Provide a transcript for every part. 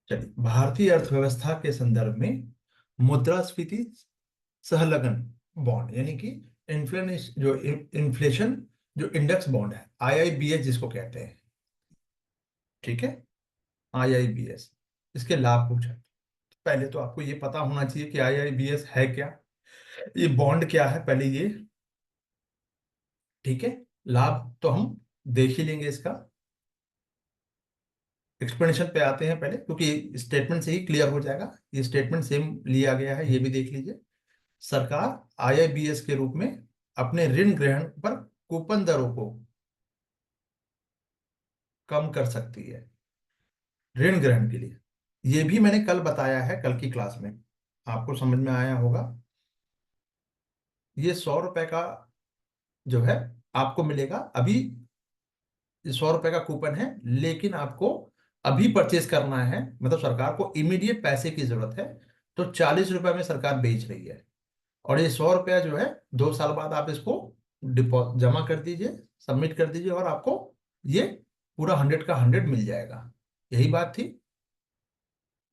चलिए, भारतीय अर्थव्यवस्था के संदर्भ में मुद्रास्फीति सहलगन बॉन्ड यानी कि इन्फ्लेशन जो इंडेक्स बॉन्ड है, आईआईबीएस जिसको कहते हैं, ठीक है, आईआईबीएस, इसके लाभ पूछा। पहले तो आपको ये पता होना चाहिए कि आईआईबीएस है क्या, ये बॉन्ड क्या है, पहले ये, ठीक है। लाभ तो हम देख ही लेंगे, इसका एक्सप्लेनेशन पे आते हैं पहले, क्योंकि स्टेटमेंट से ही क्लियर हो जाएगा। ये स्टेटमेंट सेम लिया गया है, ये भी देख लीजिए। सरकार आईआईबीएस के रूप में अपने ऋण ग्रहण पर कूपन दरों को कम कर सकती है, ऋण ग्रहण के लिए। ये भी मैंने कल बताया है, कल की क्लास में आपको समझ में आया होगा। ये 100 रुपए का जो है आपको मिलेगा अभी, 100 रुपए का कूपन है, लेकिन आपको अभी परचेज करना है, मतलब सरकार को इमीडिएट पैसे की जरूरत है, तो 40 रुपए में सरकार बेच रही है। और ये 100 रुपया जो है 2 साल बाद आप इसको डिपॉजिट जमा कर दीजिए, सबमिट कर दीजिए, और आपको ये पूरा 100 का 100 मिल जाएगा। यही बात थी,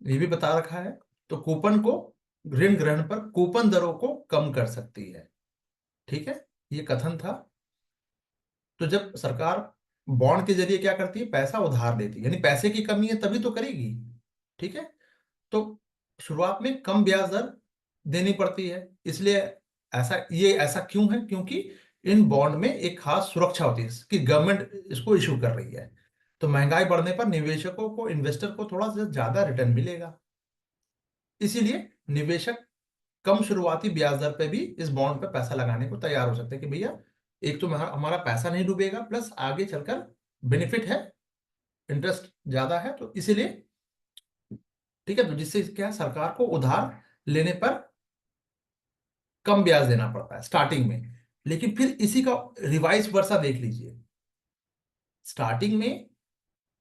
ये भी बता रखा है। तो कूपन को, ऋण ग्रहण पर कूपन दरों को कम कर सकती है, ठीक है, ये कथन था। तो जब सरकार बॉन्ड के जरिए क्या करती है, पैसा उधार लेती है, यानी पैसे की कमी है तभी तो करेगी, ठीक है। तो शुरुआत में कम ब्याज दर देनी पड़ती है, इसलिए ऐसा क्यों है, क्योंकि इन बॉन्ड में एक खास सुरक्षा होती है कि गवर्नमेंट इसको इशू कर रही है। तो महंगाई बढ़ने पर निवेशकों को, इन्वेस्टर को थोड़ा सा ज्यादा रिटर्न मिलेगा, इसीलिए निवेशक कम शुरुआती ब्याज दर पे भी इस बॉन्ड पे पैसा लगाने को तैयार हो सकते हैं कि भैया, एक तो हमारा पैसा नहीं डूबेगा, प्लस आगे चलकर बेनिफिट है, इंटरेस्ट ज्यादा है, तो इसीलिए, ठीक है। तो जिससे क्या है, सरकार को उधार लेने पर कम ब्याज देना पड़ता है स्टार्टिंग में, लेकिन फिर इसी का रिवाइस वर्सा देख लीजिए। स्टार्टिंग में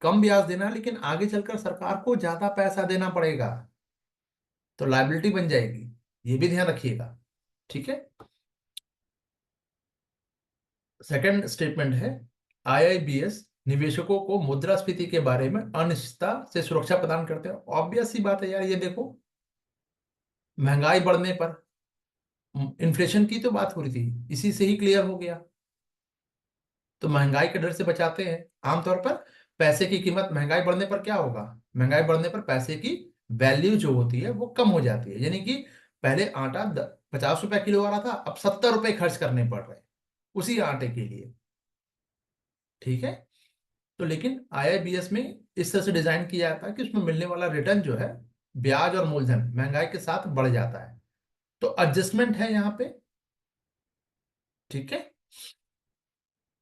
कम ब्याज देना, लेकिन आगे चलकर सरकार को ज्यादा पैसा देना पड़ेगा, तो लायबिलिटी बन जाएगी, ये भी ध्यान रखिएगा, ठीक है। सेकंड स्टेटमेंट है, आईआईबीएस निवेशकों को मुद्रास्फीति के बारे में अनिश्चितता से सुरक्षा प्रदान करते हैं। ऑब्वियस सी बात है यार, ये देखो, महंगाई बढ़ने पर, इन्फ्लेशन की तो बात हो रही थी, इसी से ही क्लियर हो गया। तो महंगाई के डर से बचाते हैं आमतौर पर। पैसे की कीमत, महंगाई बढ़ने पर क्या होगा, महंगाई बढ़ने पर पैसे की वैल्यू जो होती है वो कम हो जाती है, यानी कि पहले आटा 50 रुपए किलो आ रहा था, अब 70 रुपए खर्च करने पड़ रहे हैं उसी आटे के लिए, ठीक है। तो लेकिन आईआईबीएस में इस तरह से डिजाइन किया जाता है कि उसमें मिलने वाला रिटर्न जो है, ब्याज और मूलधन महंगाई के साथ बढ़ जाता है, तो एडजस्टमेंट है यहाँ पे, ठीक है।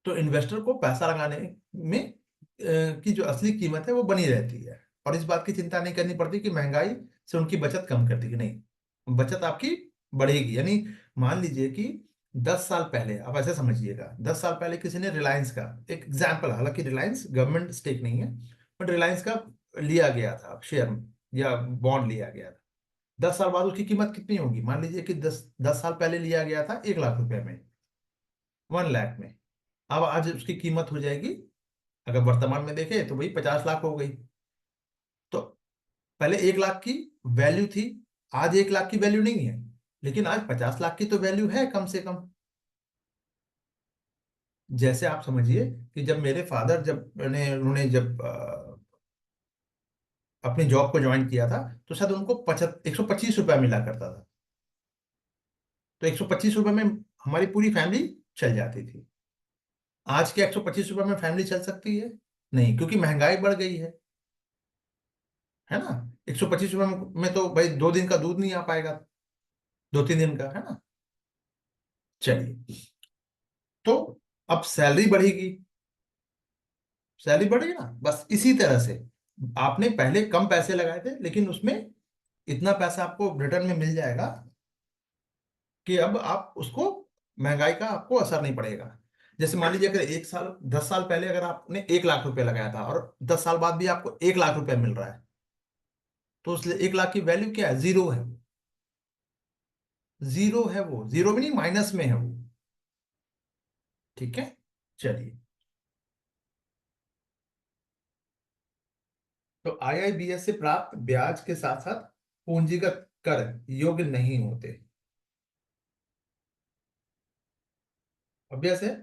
तो इन्वेस्टर को पैसा लगाने में की जो असली कीमत है वो बनी रहती है, और इस बात की चिंता नहीं करनी पड़ती कि महंगाई से उनकी बचत कम कर देगी, नहीं, बचत आपकी बढ़ेगी। यानी मान लीजिए कि 10 साल पहले, आप ऐसे समझिएगा, 10 साल पहले किसी ने रिलायंस का, एक एग्जाम्पल, हालांकि रिलायंस गवर्नमेंट स्टेक नहीं है, बट रिलायंस का लिया गया था शेयर, या बॉन्ड लिया गया था। 10 साल बाद उसकी कीमत कितनी होगी, मान लीजिए कि दस दस साल पहले लिया गया था 1 लाख रुपए में, 1 लाख में। अब आज उसकी कीमत हो जाएगी, अगर वर्तमान में देखें तो भाई 50 लाख हो गई। तो पहले 1 लाख की वैल्यू थी, आज 1 लाख की वैल्यू नहीं है, लेकिन आज 50 लाख की तो वैल्यू है कम से कम। जैसे आप समझिए कि जब मेरे फादर, जब उन्होंने जब अपनी जॉब को ज्वाइन किया था, तो शायद उनको 125 रुपया मिला करता था। तो 125 रुपये में हमारी पूरी फैमिली चल जाती थी। आज के 125 रुपये में फैमिली चल सकती है? नहीं, क्योंकि महंगाई बढ़ गई है ना। 125 रुपये में तो भाई 2 दिन का दूध नहीं आ पाएगा, 2-3 दिन का, है ना। चलिए, तो अब सैलरी बढ़ेगी, सैलरी बढ़ेगी ना, बस इसी तरह से आपने पहले कम पैसे लगाए थे, लेकिन उसमें इतना पैसा आपको रिटर्न में मिल जाएगा कि अब आप उसको, महंगाई का आपको असर नहीं पड़ेगा। जैसे मान लीजिए, अगर 1 साल, 10 साल पहले अगर आपने 1 लाख रुपए लगाया था, और 10 साल बाद भी आपको 1 लाख रुपए मिल रहा है, तो उस 1 लाख की वैल्यू क्या है, जीरो है, जीरो है, वो जीरो भी नहीं, माइनस में है वो, ठीक है। चलिए, तो आईआईबीएस से प्राप्त ब्याज के साथ साथ पूंजीगत कर योग्य नहीं होते। अभ्यास है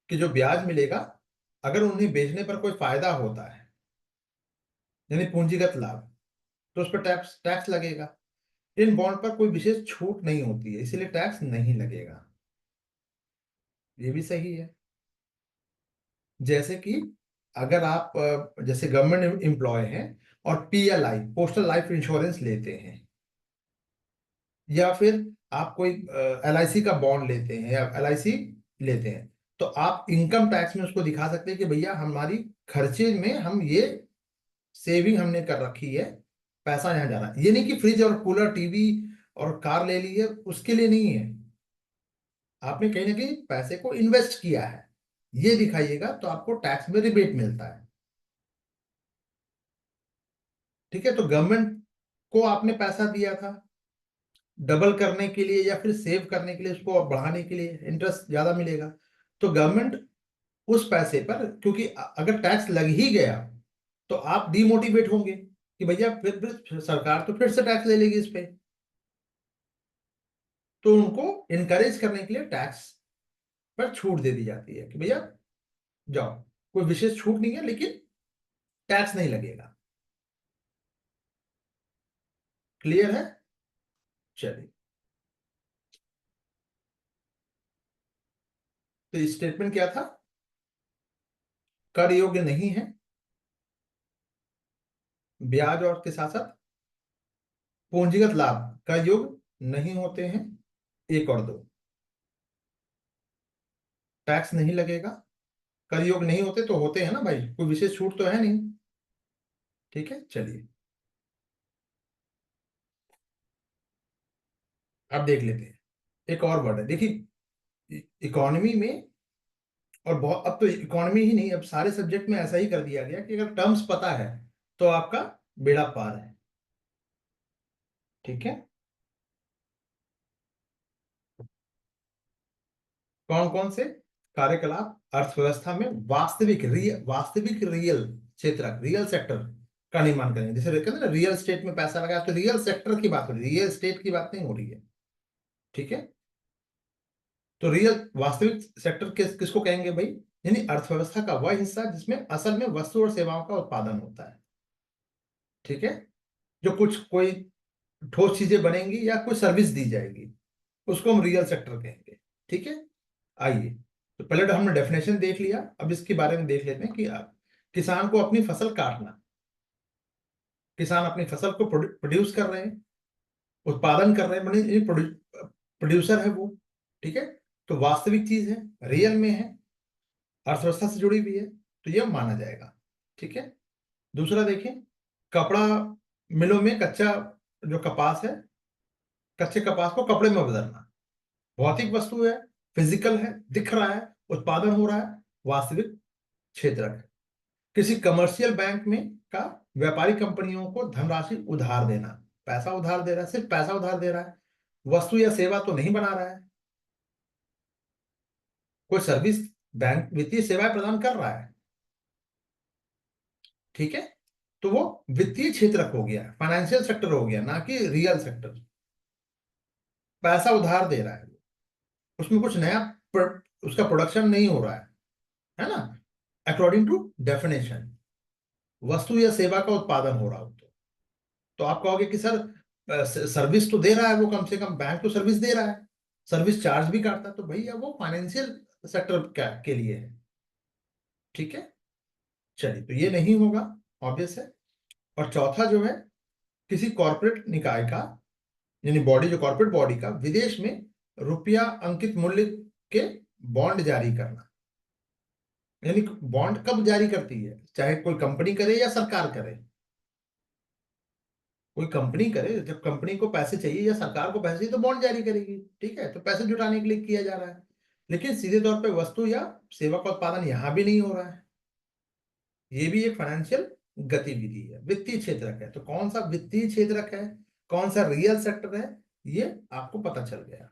कि जो ब्याज मिलेगा, अगर उन्हें बेचने पर कोई फायदा होता है, यानी पूंजीगत लाभ, तो उस पर टैक्स टैक्स लगेगा। इन बॉन्ड पर कोई विशेष छूट नहीं होती है, इसीलिए टैक्स नहीं लगेगा। ये भी सही है। जैसे कि अगर आप जैसे गवर्नमेंट एम्प्लॉय हैं और पीएलआई पोस्टल लाइफ इंश्योरेंस लेते हैं, या फिर आप कोई एलआईसी का बॉन्ड लेते हैं या एलआईसी लेते हैं, तो आप इनकम टैक्स में उसको दिखा सकते हैं कि भैया हमारी खर्चे में हम ये सेविंग हमने कर रखी है, पैसा यहाँ जा रहा है। ये नहीं कि फ्रिज और कूलर टीवी और कार ले ली है, उसके लिए नहीं है। आपने कहीं ना कहीं पैसे को इन्वेस्ट किया है, ये दिखाइएगा, तो आपको टैक्स में रिबेट मिलता है। ठीक है, तो गवर्नमेंट को आपने पैसा दिया था डबल करने के लिए या फिर सेव करने के लिए, उसको बढ़ाने के लिए इंटरेस्ट ज्यादा मिलेगा। तो गवर्नमेंट उस पैसे पर, क्योंकि अगर टैक्स लग ही गया तो आप डिमोटिवेट होंगे कि भैया फिर सरकार तो फिर से टैक्स ले लेगी इस पे। तो उनको इनकरेज करने के लिए टैक्स पर छूट दे दी जाती है कि भैया जाओ, कोई विशेष छूट नहीं है लेकिन टैक्स नहीं लगेगा। क्लियर है? चलिए, तो स्टेटमेंट क्या था? कर योग्य नहीं है, ब्याज और के साथ साथ पूंजीगत लाभ कर योग्य नहीं होते हैं। एक और दो, टैक्स नहीं लगेगा, कर योग्य नहीं होते तो होते हैं ना भाई, कोई विशेष छूट तो है नहीं। ठीक है, चलिए अब देख लेते हैं। एक और वर्ड है, देखिए इकोनॉमी में, और बहुत, अब तो इकोनॉमी ही नहीं, अब सारे सब्जेक्ट में ऐसा ही कर दिया गया कि अगर टर्म्स पता है तो आपका बेड़ा पार है। ठीक है, कौन कौन से कार्यकलाप अर्थव्यवस्था में वास्तविक रियल क्षेत्र, रियल सेक्टर का निर्माण करेंगे। जैसे कहते हैं ना रियल स्टेट में पैसा लगा, तो रियल सेक्टर की बात हो रही है, रियल स्टेट की बात नहीं हो रही है। ठीक है, तो रियल वास्तविक सेक्टर किसको कहेंगे भाई? यानी अर्थव्यवस्था का वह हिस्सा जिसमें असल में वस्तु और सेवाओं का उत्पादन होता है। ठीक है, जो कुछ कोई ठोस चीजें बनेंगी या कोई सर्विस दी जाएगी, उसको हम रियल सेक्टर कहेंगे। ठीक है, आइए, तो पहले तो हमने डेफिनेशन देख लिया, अब इसके बारे में देख लेते हैं कि किसान को अपनी फसल काटना, किसान अपनी फसल को प्रोड्यूस कर रहे हैं, उत्पादन कर रहे हैं, माने प्रोड्यूसर है वो। ठीक है, तो वास्तविक चीज है, रियल में है, अर्थव्यवस्था से जुड़ी हुई है, तो यह माना जाएगा। ठीक है, दूसरा देखें, कपड़ा मिलों में कच्चा जो कपास है, कच्चे कपास को कपड़े में बदलना, भौतिक वस्तु है, फिजिकल है, दिख रहा है, उत्पादन हो रहा है, वास्तविक क्षेत्र है। किसी कमर्शियल बैंक में का व्यापारिक कंपनियों को धनराशि उधार देना, पैसा उधार दे रहा है, सिर्फ पैसा उधार दे रहा है, वस्तु या सेवा तो नहीं बना रहा है। कोई सर्विस, बैंक वित्तीय सेवाएं प्रदान कर रहा है। ठीक है, तो वो वित्तीय क्षेत्र हो गया, फाइनेंशियल सेक्टर हो गया, ना कि रियल सेक्टर। पैसा उधार दे रहा है, उसमें कुछ नया उसका प्रोडक्शन नहीं हो रहा है ना, अकॉर्डिंग टू डेफिनेशन। वस्तु या सेवा का उत्पादन हो रहा हो तो आप कहोगे कि सर सर्विस तो दे रहा है वो, कम से कम बैंक तो सर्विस दे रहा है, सर्विस चार्ज भी काटता है, तो भैया वो फाइनेंशियल सेक्टर के लिए है। ठीक है, चलिए, तो ये नहीं होगा, ऑब्वियस है। और चौथा जो है, किसी कॉर्पोरेट निकाय का, यानी बॉडी, जो कॉर्पोरेट बॉडी का विदेश में रुपया अंकित मूल्य के बॉन्ड जारी करना। यानी बॉन्ड कब जारी करती है, चाहे कोई कंपनी करे या सरकार करे। कोई कंपनी करे, जब कंपनी को पैसे चाहिए या सरकार को पैसे चाहिए तो बॉन्ड जारी करेगी। ठीक है, तो पैसे जुटाने के लिए किया जा रहा है, लेकिन सीधे तौर पे वस्तु या सेवा का उत्पादन यहां भी नहीं हो रहा है। ये भी एक फाइनेंशियल गतिविधि है, वित्तीय क्षेत्रक है। तो कौन सा वित्तीय क्षेत्रक है, कौन सा रियल सेक्टर है, ये आपको पता चल गया।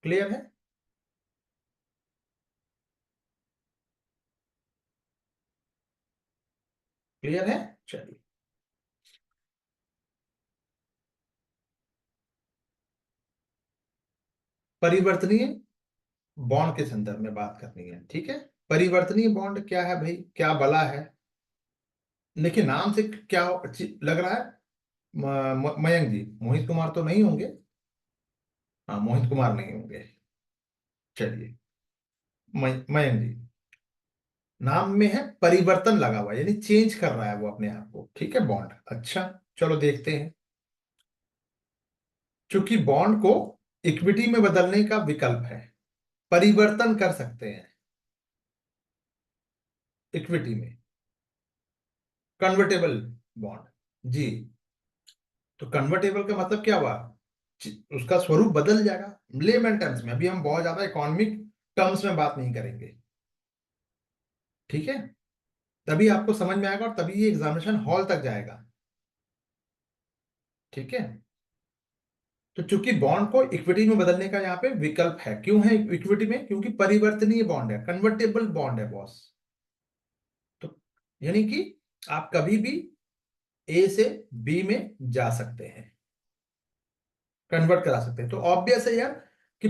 क्लियर है? क्लियर है? चलिए, परिवर्तनीय बॉन्ड के संदर्भ में बात करनी है, ठीक है। परिवर्तनीय बॉन्ड क्या है भाई, क्या बला है? देखिए नाम से क्या लग रहा है? मयंक जी, मोहित कुमार तो नहीं होंगे? हाँ, मोहित कुमार नहीं होंगे। चलिए, मयंक जी, नाम में है परिवर्तन लगा हुआ, यानी चेंज कर रहा है वो अपने आप को, ठीक है, बॉन्ड। अच्छा, चलो देखते हैं। क्योंकि बॉन्ड को इक्विटी में बदलने का विकल्प है, परिवर्तन कर सकते हैं इक्विटी में, कन्वर्टेबल बॉन्ड जी। तो कन्वर्टेबल का मतलब क्या हुआ? उसका स्वरूप बदल जाएगा लेमन टर्म्स में, अभी हम बहुत ज्यादा इकोनॉमिक टर्म्स में बात नहीं करेंगे, ठीक है। तभी आपको समझ में आएगा और तभी ये एग्जामिनेशन हॉल तक जाएगा, ठीक है। तो चूंकि बॉन्ड को इक्विटी में बदलने का यहाँ पे विकल्प है, क्यों है इक्विटी में? क्योंकि परिवर्तनीय बॉन्ड है, कन्वर्टेबल बॉन्ड है बॉस। तो यानी कि आप कभी भी ए से बी में जा सकते हैं, कन्वर्ट करा सकते हैं। तो ऑब्वियस है यार कि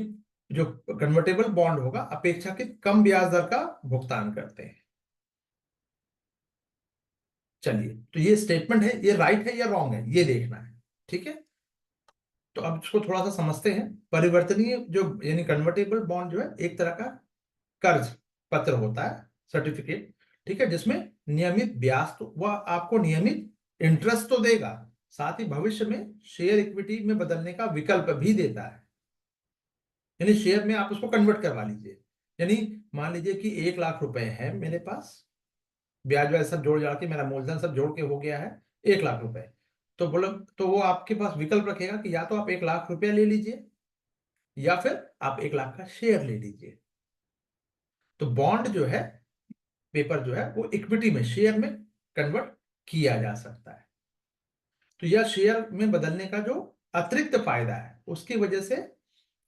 जो कन्वर्टेबल बॉन्ड होगा अपेक्षाकृत कम ब्याज दर का भुगतान करते हैं। चलिए, तो ये स्टेटमेंट है, ये राइट है या रॉन्ग है, ये देखना है, ठीक है। तो अब इसको थोड़ा सा समझते हैं। परिवर्तनीय जो यानी कन्वर्टेबल बॉन्ड जो है एक तरह का कर्ज पत्र होता है, सर्टिफिकेट, ठीक है, जिसमें नियमित ब्याज तो वह आपको नियमित इंटरेस्ट तो देगा, साथ ही भविष्य में शेयर इक्विटी में बदलने का विकल्प भी देता है। यानी शेयर में आप उसको कन्वर्ट करवा लीजिए। यानी मान लीजिए कि 1 लाख रुपए है मेरे पास, ब्याज व्याज सब जोड़ जाड़ के मेरा मूलधन सब जोड़ के हो गया है 1 लाख रुपए। तो बोलो, तो वो आपके पास विकल्प रखेगा कि या तो आप 1 लाख रुपया ले लीजिए या फिर आप 1 लाख का शेयर ले लीजिए। तो बॉन्ड जो है, पेपर जो है, वो इक्विटी में, शेयर में कन्वर्ट किया जा सकता है। तो यह शेयर में बदलने का जो अतिरिक्त फायदा है उसकी वजह से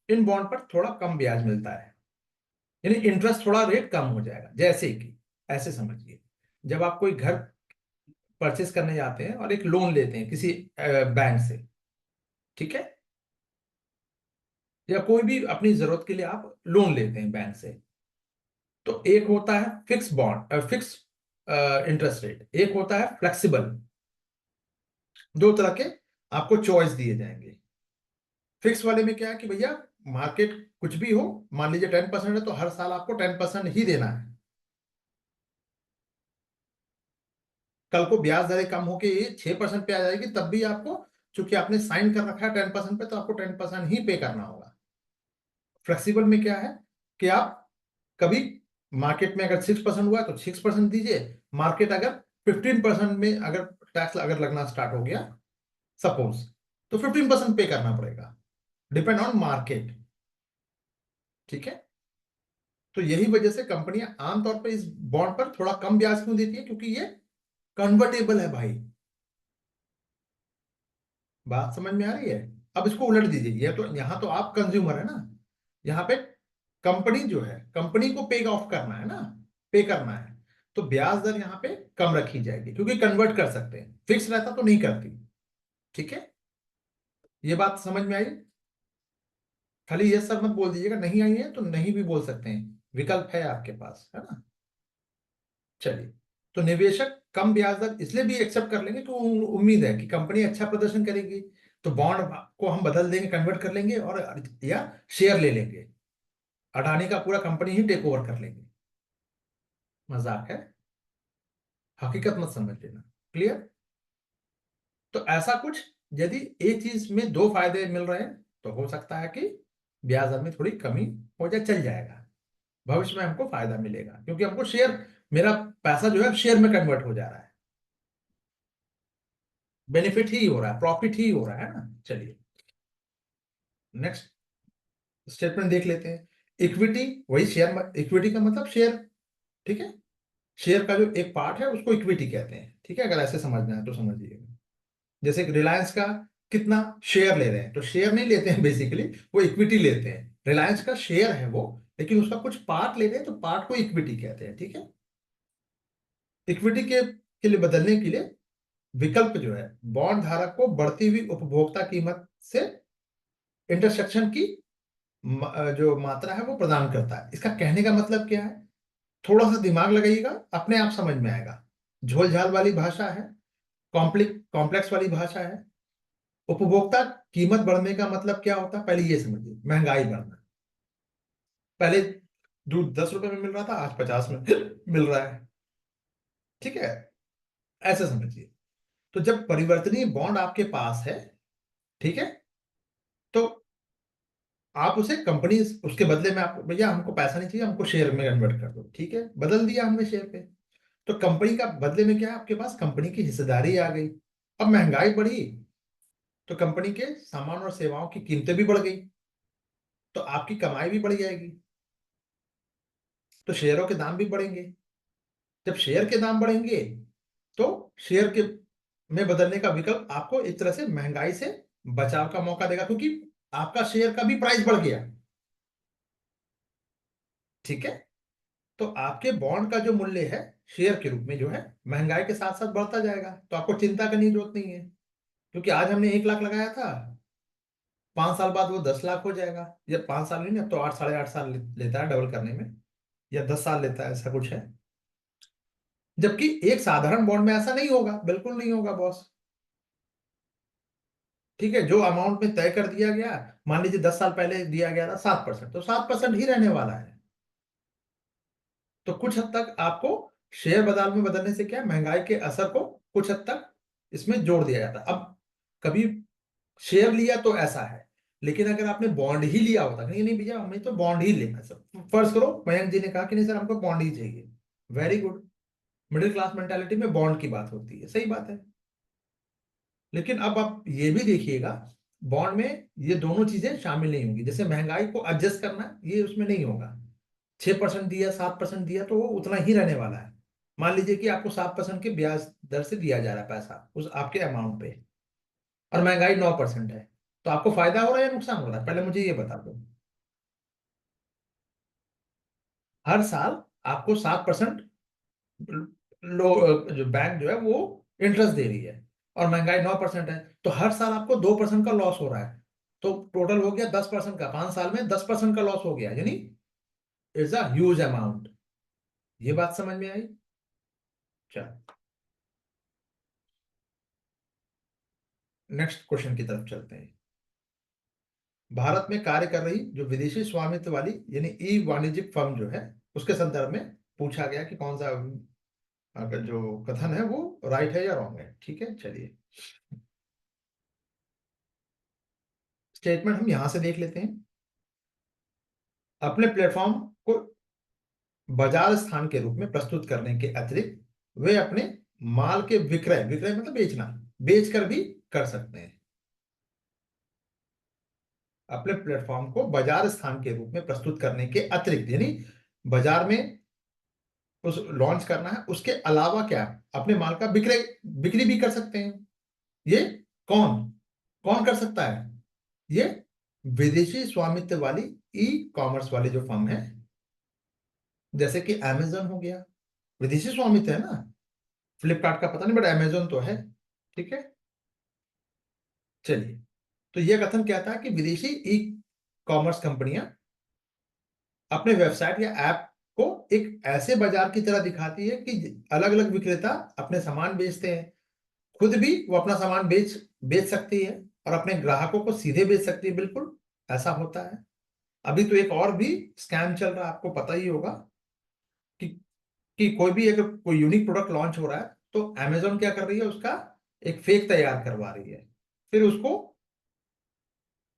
इन बॉन्ड पर थोड़ा कम ब्याज मिलता है, यानी इंटरेस्ट थोड़ा रेट कम हो जाएगा। जैसे कि ऐसे समझिए, जब आप कोई घर परचेस करने जाते हैं और एक लोन लेते हैं किसी बैंक से, ठीक है, या कोई भी अपनी जरूरत के लिए आप लोन लेते हैं बैंक से, तो एक होता है fix bond, fix interest rate, एक होता है फ्लेक्सिबल। दो तरह के आपको चॉइस दिए जाएंगे। फिक्स वाले में क्या है कि भैया मार्केट कुछ भी हो, मान लीजिए 10% है तो हर साल आपको 10% ही देना है। कल को ब्याज दरें कम होके 6% पे आ जाएगी तब भी आपको, चूंकि आपने साइन कर रखा है 10% पे, तो आपको 10% ही पे करना होगा। फ्लेक्सिबल में क्या है कि आप कभी मार्केट में अगर 6% हुआ तो 6% दीजिए, मार्केट अगर 15% में अगर टैक्स अगर लगना स्टार्ट हो गया सपोज, तो 15% पे करना पड़ेगा, डिपेंड ऑन मार्केट, ठीक है। तो यही वजह से कंपनियां आमतौर पर इस बॉन्ड पर थोड़ा कम ब्याज क्यों देती है? क्योंकि ये कन्वर्टेबल है भाई। बात समझ में आ रही है? अब इसको उलट दीजिए, ये तो यहां तो आप कंज्यूमर है ना, यहाँ पे कंपनी जो है, कंपनी को पे ऑफ करना है ना, पे करना है, तो ब्याज दर यहाँ पे कम रखी जाएगी क्योंकि कन्वर्ट कर सकते हैं, फिक्स रहता तो नहीं करती, ठीक है। ये बात समझ में आई? खाली ये सब मत बोल दीजिएगा, नहीं आई है तो नहीं भी बोल सकते हैं, विकल्प है आपके पास, है ना। चलिए, तो निवेशक कम ब्याज दर इसलिए भी एक्सेप्ट कर लेंगे कि उम्मीद है कि कंपनी अच्छा प्रदर्शन करेगी, तो बॉन्ड को हम बदल देंगे, कन्वर्ट कर लेंगे और या शेयर ले लेंगे, अडानी का पूरा कंपनी ही टेक ओवर कर लेंगे। मजाक है, हकीकत मत समझ लेना। क्लियर? तो ऐसा कुछ, यदि एक चीज में दो फायदे मिल रहे हैं तो हो सकता है कि ब्याज दर में थोड़ी कमी हो जाए, चल जाएगा, भविष्य में हमको फायदा मिलेगा क्योंकि हमको शेयर, मेरा पैसा जो है शेयर में कन्वर्ट हो जा रहा है, बेनिफिट ही हो रहा है, प्रॉफिट ही हो रहा है ना। चलिए, नेक्स्ट स्टेटमेंट देख लेते हैं। इक्विटी, वही शेयर, इक्विटी का मतलब शेयर, ठीक है। शेयर का जो एक पार्ट है उसको इक्विटी कहते हैं, ठीक है, अगर ऐसे समझना है तो समझिएगा। जैसे रिलायंस का कितना शेयर ले रहे हैं, तो शेयर नहीं लेते हैं बेसिकली, वो इक्विटी लेते हैं। रिलायंस का शेयर है वो, लेकिन उसका कुछ पार्ट ले रहे हैं तो पार्ट को इक्विटी कहते हैं, ठीक है। इक्विटी के के लिए बदलने के लिए विकल्प जो है बॉन्ड धारक को बढ़ती हुई उपभोक्ता कीमत से इंटरसेक्शन की जो मात्रा है वो प्रदान करता है। इसका कहने का मतलब क्या है, थोड़ा सा दिमाग लगाइएगा, अपने आप समझ में आएगा। झोलझाल वाली भाषा है, कॉम्प्लेक्स वाली भाषा है। उपभोक्ता कीमत बढ़ने का मतलब क्या होता है, पहले ये समझिए, महंगाई बढ़ना। पहले दूध 10 रुपए में मिल रहा था, आज 50 में मिल रहा है। ठीक है, ऐसे समझिए। तो जब परिवर्तनीय बॉन्ड आपके पास है, ठीक है, तो आप उसे कंपनी, उसके बदले में आप, भैया हमको पैसा नहीं चाहिए, हमको शेयर में कन्वर्ट कर दो, ठीक है, बदल दिया हमने शेयर पे। तो कंपनी का बदले में क्या है, आपके पास कंपनी की हिस्सेदारी आ गई। अब महंगाई बढ़ी तो कंपनी के सामान और सेवाओं की कीमतें भी बढ़ गई, तो आपकी कमाई भी बढ़ जाएगी, तो शेयरों के दाम भी बढ़ेंगे। जब शेयर के दाम बढ़ेंगे तो शेयर के में बदलने का विकल्प आपको एक तरह से महंगाई से बचाव का मौका देगा, क्योंकि आपका शेयर का भी प्राइस बढ़ गया। ठीक है, तो आपके बॉन्ड का जो मूल्य है शेयर के रूप में जो है महंगाई के साथ साथ बढ़ता जाएगा, तो आपको चिंता करने की जरूरत नहीं है। क्योंकि आज हमने 1 लाख लगाया था, 5 साल बाद वो 10 लाख हो जाएगा। या 5 साल नहीं, अब तो 8 साढ़े 8 साल लेता है डबल करने में, या 10 साल लेता है, ऐसा कुछ है। जबकि एक साधारण बॉन्ड में ऐसा नहीं होगा, बिल्कुल नहीं होगा बॉस। ठीक है, जो अमाउंट में तय कर दिया गया, मान लीजिए 10 साल पहले दिया गया था 7%, तो 7% ही रहने वाला है। तो कुछ हद तक आपको शेयर बाजार में बदलने से क्या है, महंगाई के असर को कुछ हद तक इसमें जोड़ दिया जाता है। अब कभी शेयर लिया तो ऐसा है, लेकिन अगर आपने बॉन्ड ही लिया होता, नहीं नहीं भैया हमें तो बॉन्ड ही लेना है सर, फर्ज करो मयंक जी ने कहा कि नहीं सर हमको बॉन्ड ही चाहिए, very good, middle class mentality में बॉन्ड की बात होती है, सही बात है। लेकिन अब आप ये भी देखिएगा, बॉन्ड में ये दोनों चीजें शामिल नहीं होंगी। जैसे महंगाई को एडजस्ट करना, ये उसमें नहीं होगा। 6% दिया, 7% दिया, तो वो उतना ही रहने वाला है। मान लीजिए कि आपको 7% के ब्याज दर से दिया जा रहा है पैसा उस आपके अमाउंट पे, और महंगाई 9% है, तो आपको फायदा हो रहा है या नुकसान हो रहा है, पहले मुझे ये बता दो। हर साल आपको 7% लो, जो बैंक जो है वो इंटरेस्ट दे रही है, और महंगाई 9% है, तो हर साल आपको 2% का लॉस हो रहा है। तो टोटल हो गया 10% का, 5 साल में 10% का लॉस हो गया, यानी इट्स अ ह्यूज अमाउंट। ये बात समझ में आई? चलो नेक्स्ट क्वेश्चन की तरफ चलते हैं। भारत में कार्य कर रही जो विदेशी स्वामित्व वाली यानी ई वाणिज्यिक फर्म जो है, उसके संदर्भ में पूछा गया कि कौन सा अगर जो कथन है वो राइट है या रॉन्ग है। ठीक है, चलिए स्टेटमेंट हम यहां से देख लेते हैं। अपने प्लेटफॉर्म को बाजार स्थान के रूप में प्रस्तुत करने के अतिरिक्त वे अपने माल के विक्रय, विक्रय मतलब बेचना, बेचकर भी कर सकते हैं। अपने प्लेटफॉर्म को बाजार स्थान के रूप में प्रस्तुत करने के अतिरिक्त, यानी बाजार में उस लॉन्च करना है, उसके अलावा क्या, अपने माल का बिक्री बिक्री भी कर सकते हैं। ये कौन कौन कर सकता है? ये विदेशी स्वामित्व वाली ई कॉमर्स वाली जो फर्म है, जैसे कि अमेजन हो गया, विदेशी स्वामित्व है ना। फ्लिपकार्ट का पता नहीं, बट अमेजन तो है। ठीक है, चलिए। तो यह कथन कहता है कि विदेशी ई कॉमर्स कंपनियां अपने वेबसाइट या ऐप को एक ऐसे बाजार की तरह दिखाती है कि अलग अलग विक्रेता अपने सामान बेचते हैं, खुद भी वो अपना सामान बेच बेच सकती है, और अपने ग्राहकों को सीधे बेच सकती है, बिल्कुल ऐसा होता है। अभी तो एक और भी स्कैम चल रहा है, आपको पता ही होगा कि कोई भी अगर कोई यूनिक प्रोडक्ट लॉन्च हो रहा है तो अमेजोन क्या कर रही है, उसका एक फेक तैयार करवा रही है, फिर उसको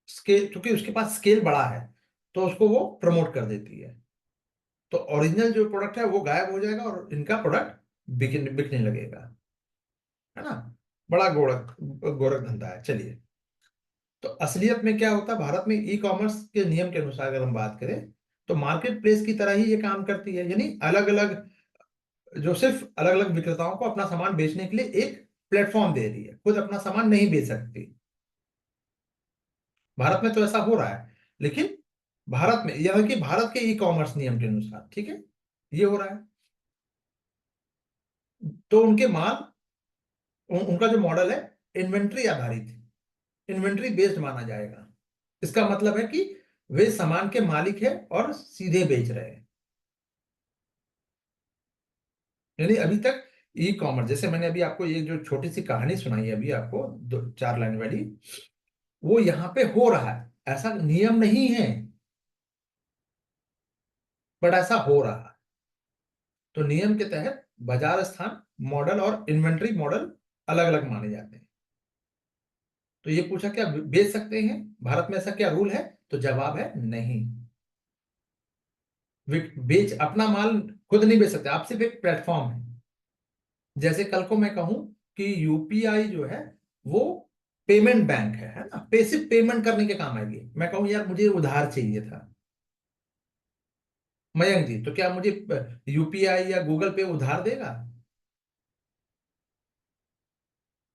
स्केल, क्योंकि उसके पास स्केल बड़ा है, तो उसको वो प्रमोट कर देती है। तो ओरिजिनल जो प्रोडक्ट है वो गायब हो जाएगा और इनका प्रोडक्ट बिकने लगेगा, है ना। बड़ा गोरख गोरख धंधा है। चलिए, तो असलियत में क्या होता है, भारत में ई कॉमर्स के नियम के अनुसार अगर हम बात करें तो मार्केट प्लेस की तरह ही ये काम करती है, यानी अलग अलग, जो सिर्फ अलग अलग विक्रेताओं को अपना सामान बेचने के लिए एक प्लेटफॉर्म दे रही है, खुद अपना सामान नहीं बेच सकती। भारत में तो ऐसा हो रहा है, लेकिन भारत में यह है कि भारत के ई कॉमर्स नियम के अनुसार, ठीक है, ये हो रहा है। तो उनके माल उनका जो मॉडल है इन्वेंट्री आधारित, इन्वेंट्री बेस्ड माना जाएगा। इसका मतलब है कि वे सामान के मालिक है और सीधे बेच रहे हैं। यानी अभी तक ई कॉमर्स, जैसे मैंने अभी आपको ये जो छोटी सी कहानी सुनाई है अभी आपको, 2-4 लाइन वाली, वो यहाँ पे हो रहा है। ऐसा नियम नहीं है, बट ऐसा हो रहा है। तो नियम के तहत बाजार स्थान मॉडल और इन्वेंट्री मॉडल अलग अलग माने जाते हैं। तो ये पूछा क्या बेच सकते हैं भारत में, ऐसा क्या रूल है? तो जवाब है नहीं। बेच अपना माल खुद नहीं बेच सकते आप, सिर्फ एक प्लेटफॉर्म है। जैसे कल को मैं कहूं कि यूपीआई जो है वो पेमेंट बैंक है ना, सिर्फ पेमेंट करने के काम आएगी। मैं कहूं यार मुझे उधार चाहिए था, मयंक जी, तो क्या मुझे यूपीआई या गूगल पे उधार देगा?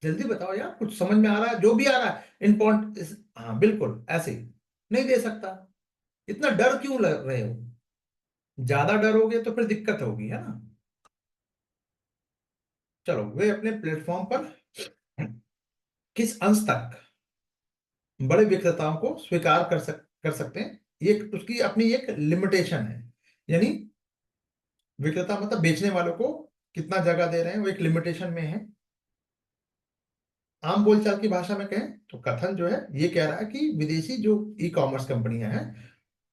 जल्दी बताओ यार, कुछ समझ में आ रहा है? जो भी आ रहा है इन पॉइंट, हाँ बिल्कुल ऐसे ही नहीं दे सकता। इतना डर क्यों लग रहे हो? ज्यादा डरोगे तो फिर दिक्कत होगी, है ना। चलो, वे अपने प्लेटफॉर्म पर किस अंश तक बड़े विक्रेताओं को स्वीकार कर सकते हैं, ये उसकी अपनी एक लिमिटेशन है। यानी विक्रेता मतलब बेचने वालों को कितना जगह दे रहे हैं, वो एक लिमिटेशन में है। आम बोलचाल की भाषा में कहें तो कथन जो है ये कह रहा है कि विदेशी जो ई कॉमर्स कंपनियां हैं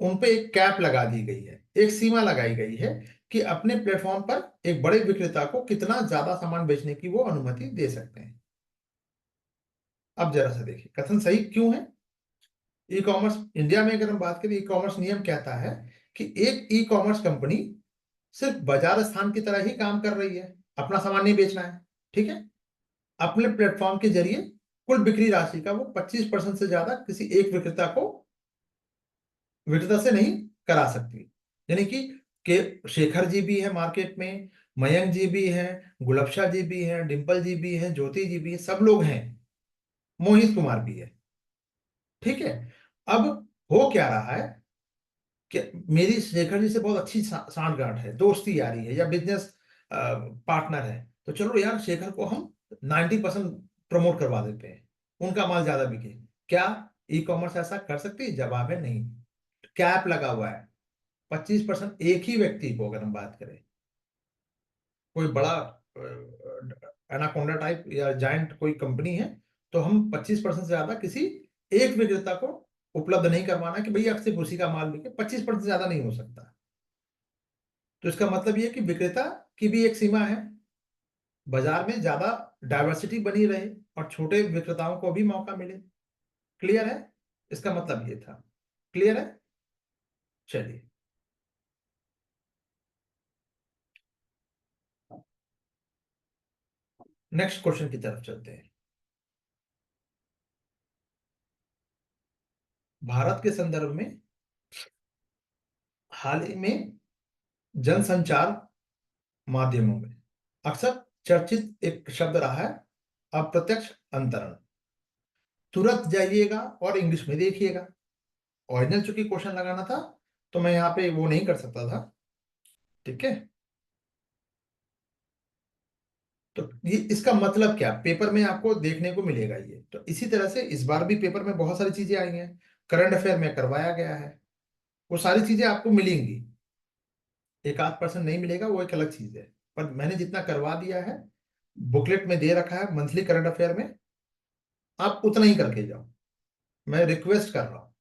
उन पे एक कैप लगा दी गई है, एक सीमा लगाई गई है कि अपने प्लेटफॉर्म पर एक बड़े विक्रेता को कितना ज्यादा सामान बेचने की वो अनुमति दे सकते हैं। अब जरा सा देखिए कथन सही क्यों है। ई कॉमर्स इंडिया में अगर हम बात करें, ई कॉमर्स नियम कहता है कि एक ई कॉमर्स कंपनी सिर्फ बाजार स्थान की तरह ही काम कर रही है, अपना सामान नहीं बेचना है, ठीक है। अपने प्लेटफॉर्म के जरिए कुल बिक्री राशि का वो 25% से ज्यादा किसी एक विक्रेता से नहीं करा सकती। यानी कि शेखर जी भी है मार्केट में, मयंक जी भी हैं, गुलबशा जी भी हैं, डिंपल जी भी हैं, ज्योति जी भी हैं, सब लोग हैं, मोहित कुमार भी है, ठीक है। अब हो क्या रहा है कि मेरी शेखर जी से बहुत अच्छी सांठगांठ है, दोस्ती यारी है, या बिजनेस पार्टनर है, तो चलो यार शेखर को हम 90% प्रमोट करवा देते हैं, उनका माल ज्यादा बिके। क्या ई कॉमर्स ऐसा कर सकती है? जवाब है नहीं। कैप लगा हुआ है 25%। एक ही व्यक्ति को अगर हम बात करें, कोई बड़ा एनाकोंडा टाइप या जायंट कोई कंपनी है, तो हम 25% से ज्यादा किसी एक विक्रेता को उपलब्ध नहीं करवाना कि भैया सिर्फ उसी का माल बिके, 25% से ज्यादा नहीं हो सकता। तो इसका मतलब ये है कि विक्रेता की भी एक सीमा है, बाजार में ज्यादा डाइवर्सिटी बनी रहे और छोटे विक्रेताओं को भी मौका मिले। क्लियर है? इसका मतलब ये था। क्लियर है? चलिए नेक्स्ट क्वेश्चन की तरफ चलते हैं। भारत के संदर्भ में हाल ही में जनसंचार माध्यमों में अक्सर चर्चित एक शब्द रहा है, अप्रत्यक्ष अंतरण। तुरंत जाइएगा और इंग्लिश में देखिएगा। ओरिजिनल चूंकि क्वेश्चन लगाना था तो मैं यहाँ पे वो नहीं कर सकता था, ठीक है। तो ये इसका मतलब क्या पेपर में आपको देखने को मिलेगा, ये तो इसी तरह से इस बार भी पेपर में बहुत सारी चीजें आई हैं, करंट अफेयर में करवाया गया है, वो सारी चीजें आपको मिलेंगी। एक आध परसेंट नहीं मिलेगा वो एक अलग चीज है, पर मैंने जितना करवा दिया है बुकलेट में दे रखा है मंथली करंट अफेयर में, आप उतना ही करके जाओ, मैं रिक्वेस्ट कर रहा हूं,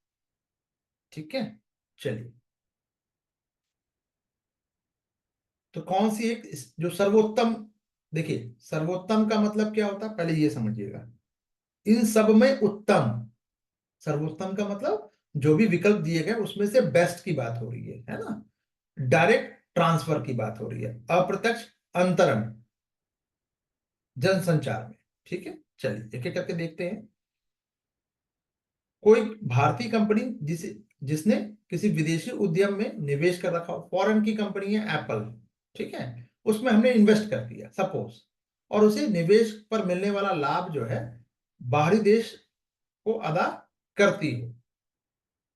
ठीक है। चलिए, तो कौन सी एक जो सर्वोत्तम, देखिए सर्वोत्तम का मतलब क्या होता है पहले ये समझिएगा। इन सब में उत्तम, सर्वोत्तम का मतलब जो भी विकल्प दिए गए उसमें से बेस्ट की बात हो रही है ना। डायरेक्ट ट्रांसफर की बात हो रही है, अप्रत्यक्ष अंतरण जनसंचार में, ठीक है। चलिए एक एक करके देखते हैं। कोई भारतीय कंपनी जिसने किसी विदेशी उद्यम में निवेश कर रखा हो, फॉरेन की कंपनी है एप्पल, ठीक है, उसमें हमने इन्वेस्ट कर दिया सपोज, और उसे निवेश पर मिलने वाला लाभ जो है बाहरी देश को अदा करती हो।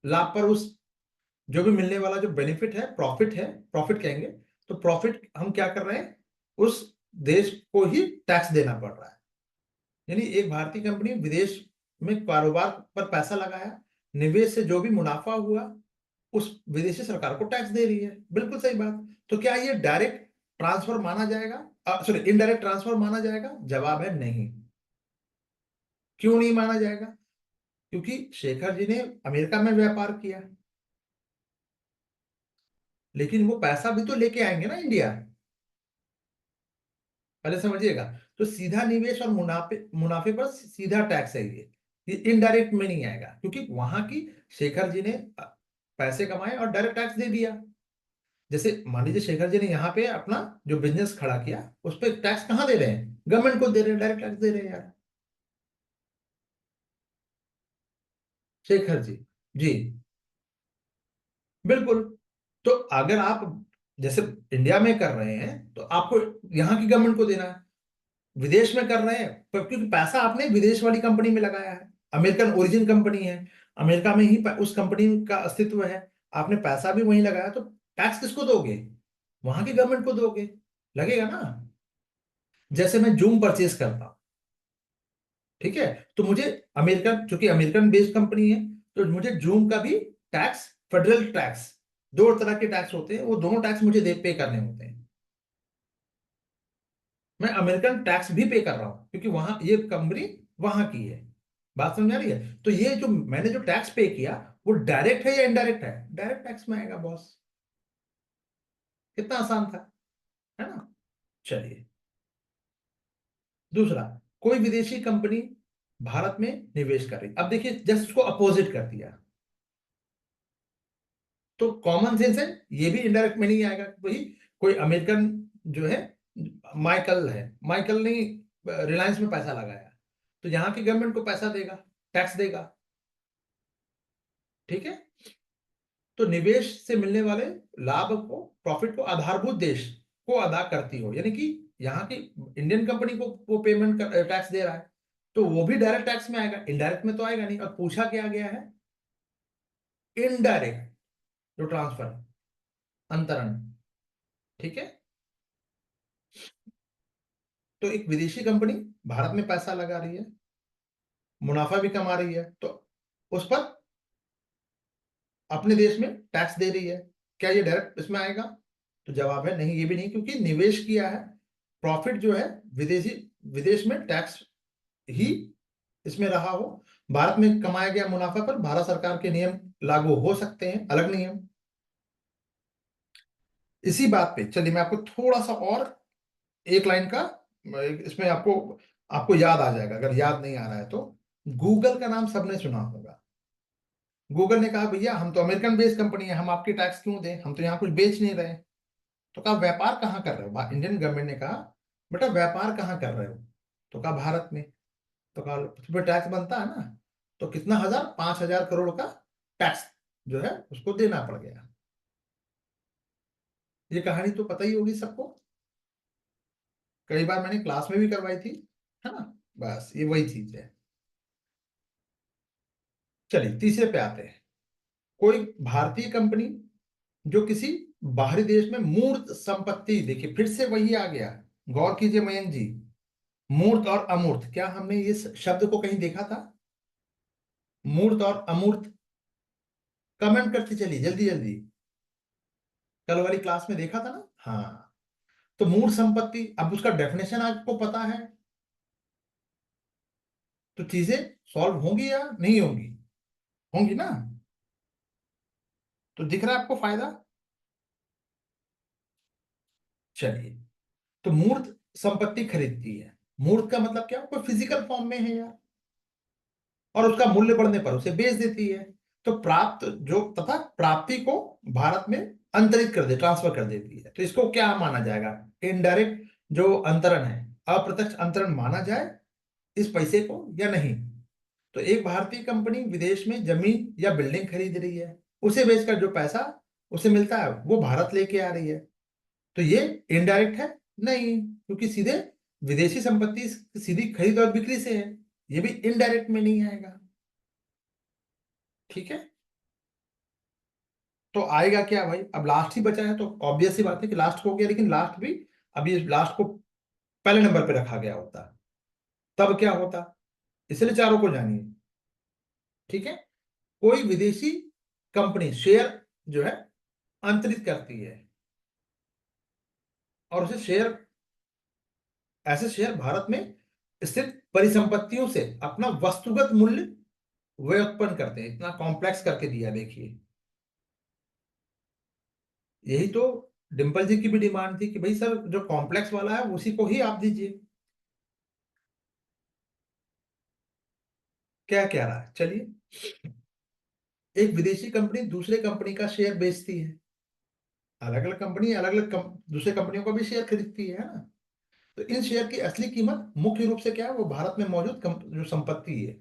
लाभ पर उस जो भी मिलने वाला जो बेनिफिट है, प्रॉफिट कहेंगे, तो प्रॉफिट हम क्या कर रहे हैं, उस देश को ही टैक्स देना पड़ रहा है। यानी एक भारतीय कंपनी विदेश में कारोबार पर पैसा लगाया, निवेश से जो भी मुनाफा हुआ उस विदेशी सरकार को टैक्स दे रही है। बिल्कुल सही बात। तो क्या ये डायरेक्ट ट्रांसफर माना जाएगा, सॉरी इनडायरेक्ट ट्रांसफर माना जाएगा? जवाब है नहीं। क्यों नहीं माना जाएगा? क्योंकि शेखर जी ने अमेरिका में व्यापार किया, लेकिन वो पैसा भी तो लेके आएंगे ना इंडिया। पहले समझिएगा। तो सीधा निवेश और मुनाफे मुनाफे पर सीधा टैक्स है ये इनडायरेक्ट में नहीं आएगा, क्योंकि वहां की शेखर जी ने पैसे कमाए और डायरेक्ट टैक्स दे दिया। जैसे मान लीजिए शेखर जी ने यहाँ पे अपना जो बिजनेस खड़ा किया, उस पर टैक्स कहाँ दे रहे हैं? गवर्नमेंट को दे रहे हैं, डायरेक्ट टैक्स दे रहे हैं यार। शेखर जी। जी बिल्कुल। तो अगर आप जैसे इंडिया में कर रहे हैं तो आपको यहाँ की गवर्नमेंट को देना है। विदेश में कर रहे हैं पर क्योंकि पैसा आपने विदेश वाली कंपनी में लगाया है, अमेरिकन ओरिजिन कंपनी है, अमेरिका में ही उस कंपनी का अस्तित्व है, आपने पैसा भी वहीं लगाया, तो टैक्स किसको दोगे? वहां की गवर्नमेंट को दोगे। लगेगा ना। जैसे मैं जूम परचेज करता हूं, ठीक है, तो मुझे अमेरिकन, चूंकि अमेरिकन बेस्ड कंपनी है, तो मुझे जूम का भी टैक्स, फेडरल टैक्स, दो तरह के टैक्स होते हैं, वो दोनों टैक्स मुझे दे पे करने होते हैं। मैं अमेरिकन टैक्स भी पे कर रहा हूं क्योंकि वहां ये कंपनी वहां की है। बात समझ आ रही है? तो ये जो मैंने जो टैक्स पे किया वो डायरेक्ट है या इनडायरेक्ट है? डायरेक्ट टैक्स में आएगा बॉस। कितना आसान था, है ना। चलिए, दूसरा, कोई विदेशी कंपनी भारत में निवेश कर रही, अब देखिए जस्ट उसको अपोजिट कर दिया, तो कॉमन सेंस है, ये भी इनडायरेक्ट में नहीं आएगा। वही कोई अमेरिकन जो है, माइकल ने रिलायंस में पैसा लगाया, तो यहाँ की गवर्नमेंट को पैसा देगा, टैक्स देगा। ठीक है। तो निवेश से मिलने वाले लाभ को, प्रॉफिट को आधारभूत देश को अदा करती हो, यानी कि यहाँ की इंडियन कंपनी को वो पेमेंट टैक्स दे रहा है, तो वो भी डायरेक्ट टैक्स में आएगा, इनडायरेक्ट में तो आएगा नहीं। और पूछा क्या गया है? इनडायरेक्ट जो ट्रांसफर, अंतरण। ठीक है। तो एक विदेशी कंपनी भारत में पैसा लगा रही है, मुनाफा भी कमा रही है, तो उस पर अपने देश में टैक्स दे रही है। क्या ये डायरेक्ट इसमें आएगा? तो जवाब है नहीं, ये भी नहीं, क्योंकि निवेश किया है, प्रॉफिट जो है विदेशी, विदेश में टैक्स ही इसमें रहा हो। भारत में कमाया गया मुनाफा पर भारत सरकार के नियम लागू हो सकते हैं, अलग नियम। इसी बात पे चलिए मैं आपको थोड़ा सा और एक लाइन का, इसमें आपको आपको याद आ जाएगा, अगर याद नहीं आ रहा है तो। गूगल का नाम सबने सुना होगा। गूगल ने कहा भैया हम तो अमेरिकन बेस्ड कंपनी है, हम आपकी टैक्स क्यों दें, हम तो यहाँ कुछ बेच नहीं रहे। तो कहा व्यापार कहाँ कर रहे हो? इंडियन गवर्नमेंट ने कहा बेटा व्यापार कहाँ कर रहे हो? तो कहा भारत में। तो कहा उस पर टैक्स बनता है ना। तो कितना हजार, 5,000 करोड़ का टैक्स जो है उसको देना पड़ गया। ये कहानी तो पता ही होगी सबको, कई बार मैंने क्लास में भी करवाई थी, है ना। बस ये वही चीज है। चलिए तीसरे पे आते हैं। कोई भारतीय कंपनी जो किसी बाहरी देश में मूर्त संपत्ति, देखिए फिर से वही आ गया, गौर कीजिए मयंक जी। मूर्त और अमूर्त, क्या हमने इस शब्द को कहीं देखा था? मूर्त और अमूर्त, कमेंट करते चलिए जल्दी जल्दी। कल वाली क्लास में देखा था ना। हाँ। तो मूर्त संपत्ति, अब उसका डेफिनेशन आपको पता है, तो चीजें सॉल्व होंगी या नहीं होंगी? होंगी ना। तो दिख रहा है आपको फायदा। चलिए, तो मूर्त संपत्ति खरीदती है, मूर्त का मतलब क्या, कोई फिजिकल फॉर्म में है यार, और उसका मूल्य बढ़ने पर उसे बेच देती है। तो प्राप्त जो तथा प्राप्ति को भारत में अंतरित कर दे, ट्रांसफर कर देती है, तो इसको क्या माना जाएगा? इनडायरेक्ट जो अंतरण है, अप्रत्यक्ष अंतरण माना जाए इस पैसे को या नहीं? तो एक भारतीय कंपनी विदेश में जमीन या बिल्डिंग खरीद रही है, उसे बेचकर जो पैसा उसे मिलता है वो भारत लेके आ रही है, तो ये इनडायरेक्ट है? नहीं, क्योंकि सीधे विदेशी संपत्ति सीधी खरीद और बिक्री से है, ये भी इनडायरेक्ट में नहीं आएगा। ठीक है। तो आएगा क्या भाई? अब लास्ट ही बचा है, तो ऑब्वियस सी बात है कि लास्ट हो गया, लेकिन लास्ट भी, अब ये लास्ट को पहले नंबर पे रखा गया होता, तब क्या होता, इसलिए चारों को जानिए। ठीक है। कोई विदेशी कंपनी शेयर जो है अंतरित करती है, और उसे शेयर, ऐसे शेयर भारत में स्थित परिसंपत्तियों से अपना वस्तुगत मूल्य वे उत्पन्न करते हैं। इतना कॉम्प्लेक्स करके दिया, देखिए। यही तो डिम्पल जी की भी डिमांड थी कि भाई सर, जो कॉम्प्लेक्स वाला है उसी को ही आप दीजिए। क्या कह रहा है, चलिए। एक विदेशी कंपनी दूसरे कंपनी का शेयर बेचती है। अलग अलग कंपनी अलग अलग दूसरे कंपनियों का भी शेयर खरीदती है ना। तो इन शेयर की असली कीमत मुख्य रूप से क्या है, वो भारत में मौजूद जो संपत्ति है,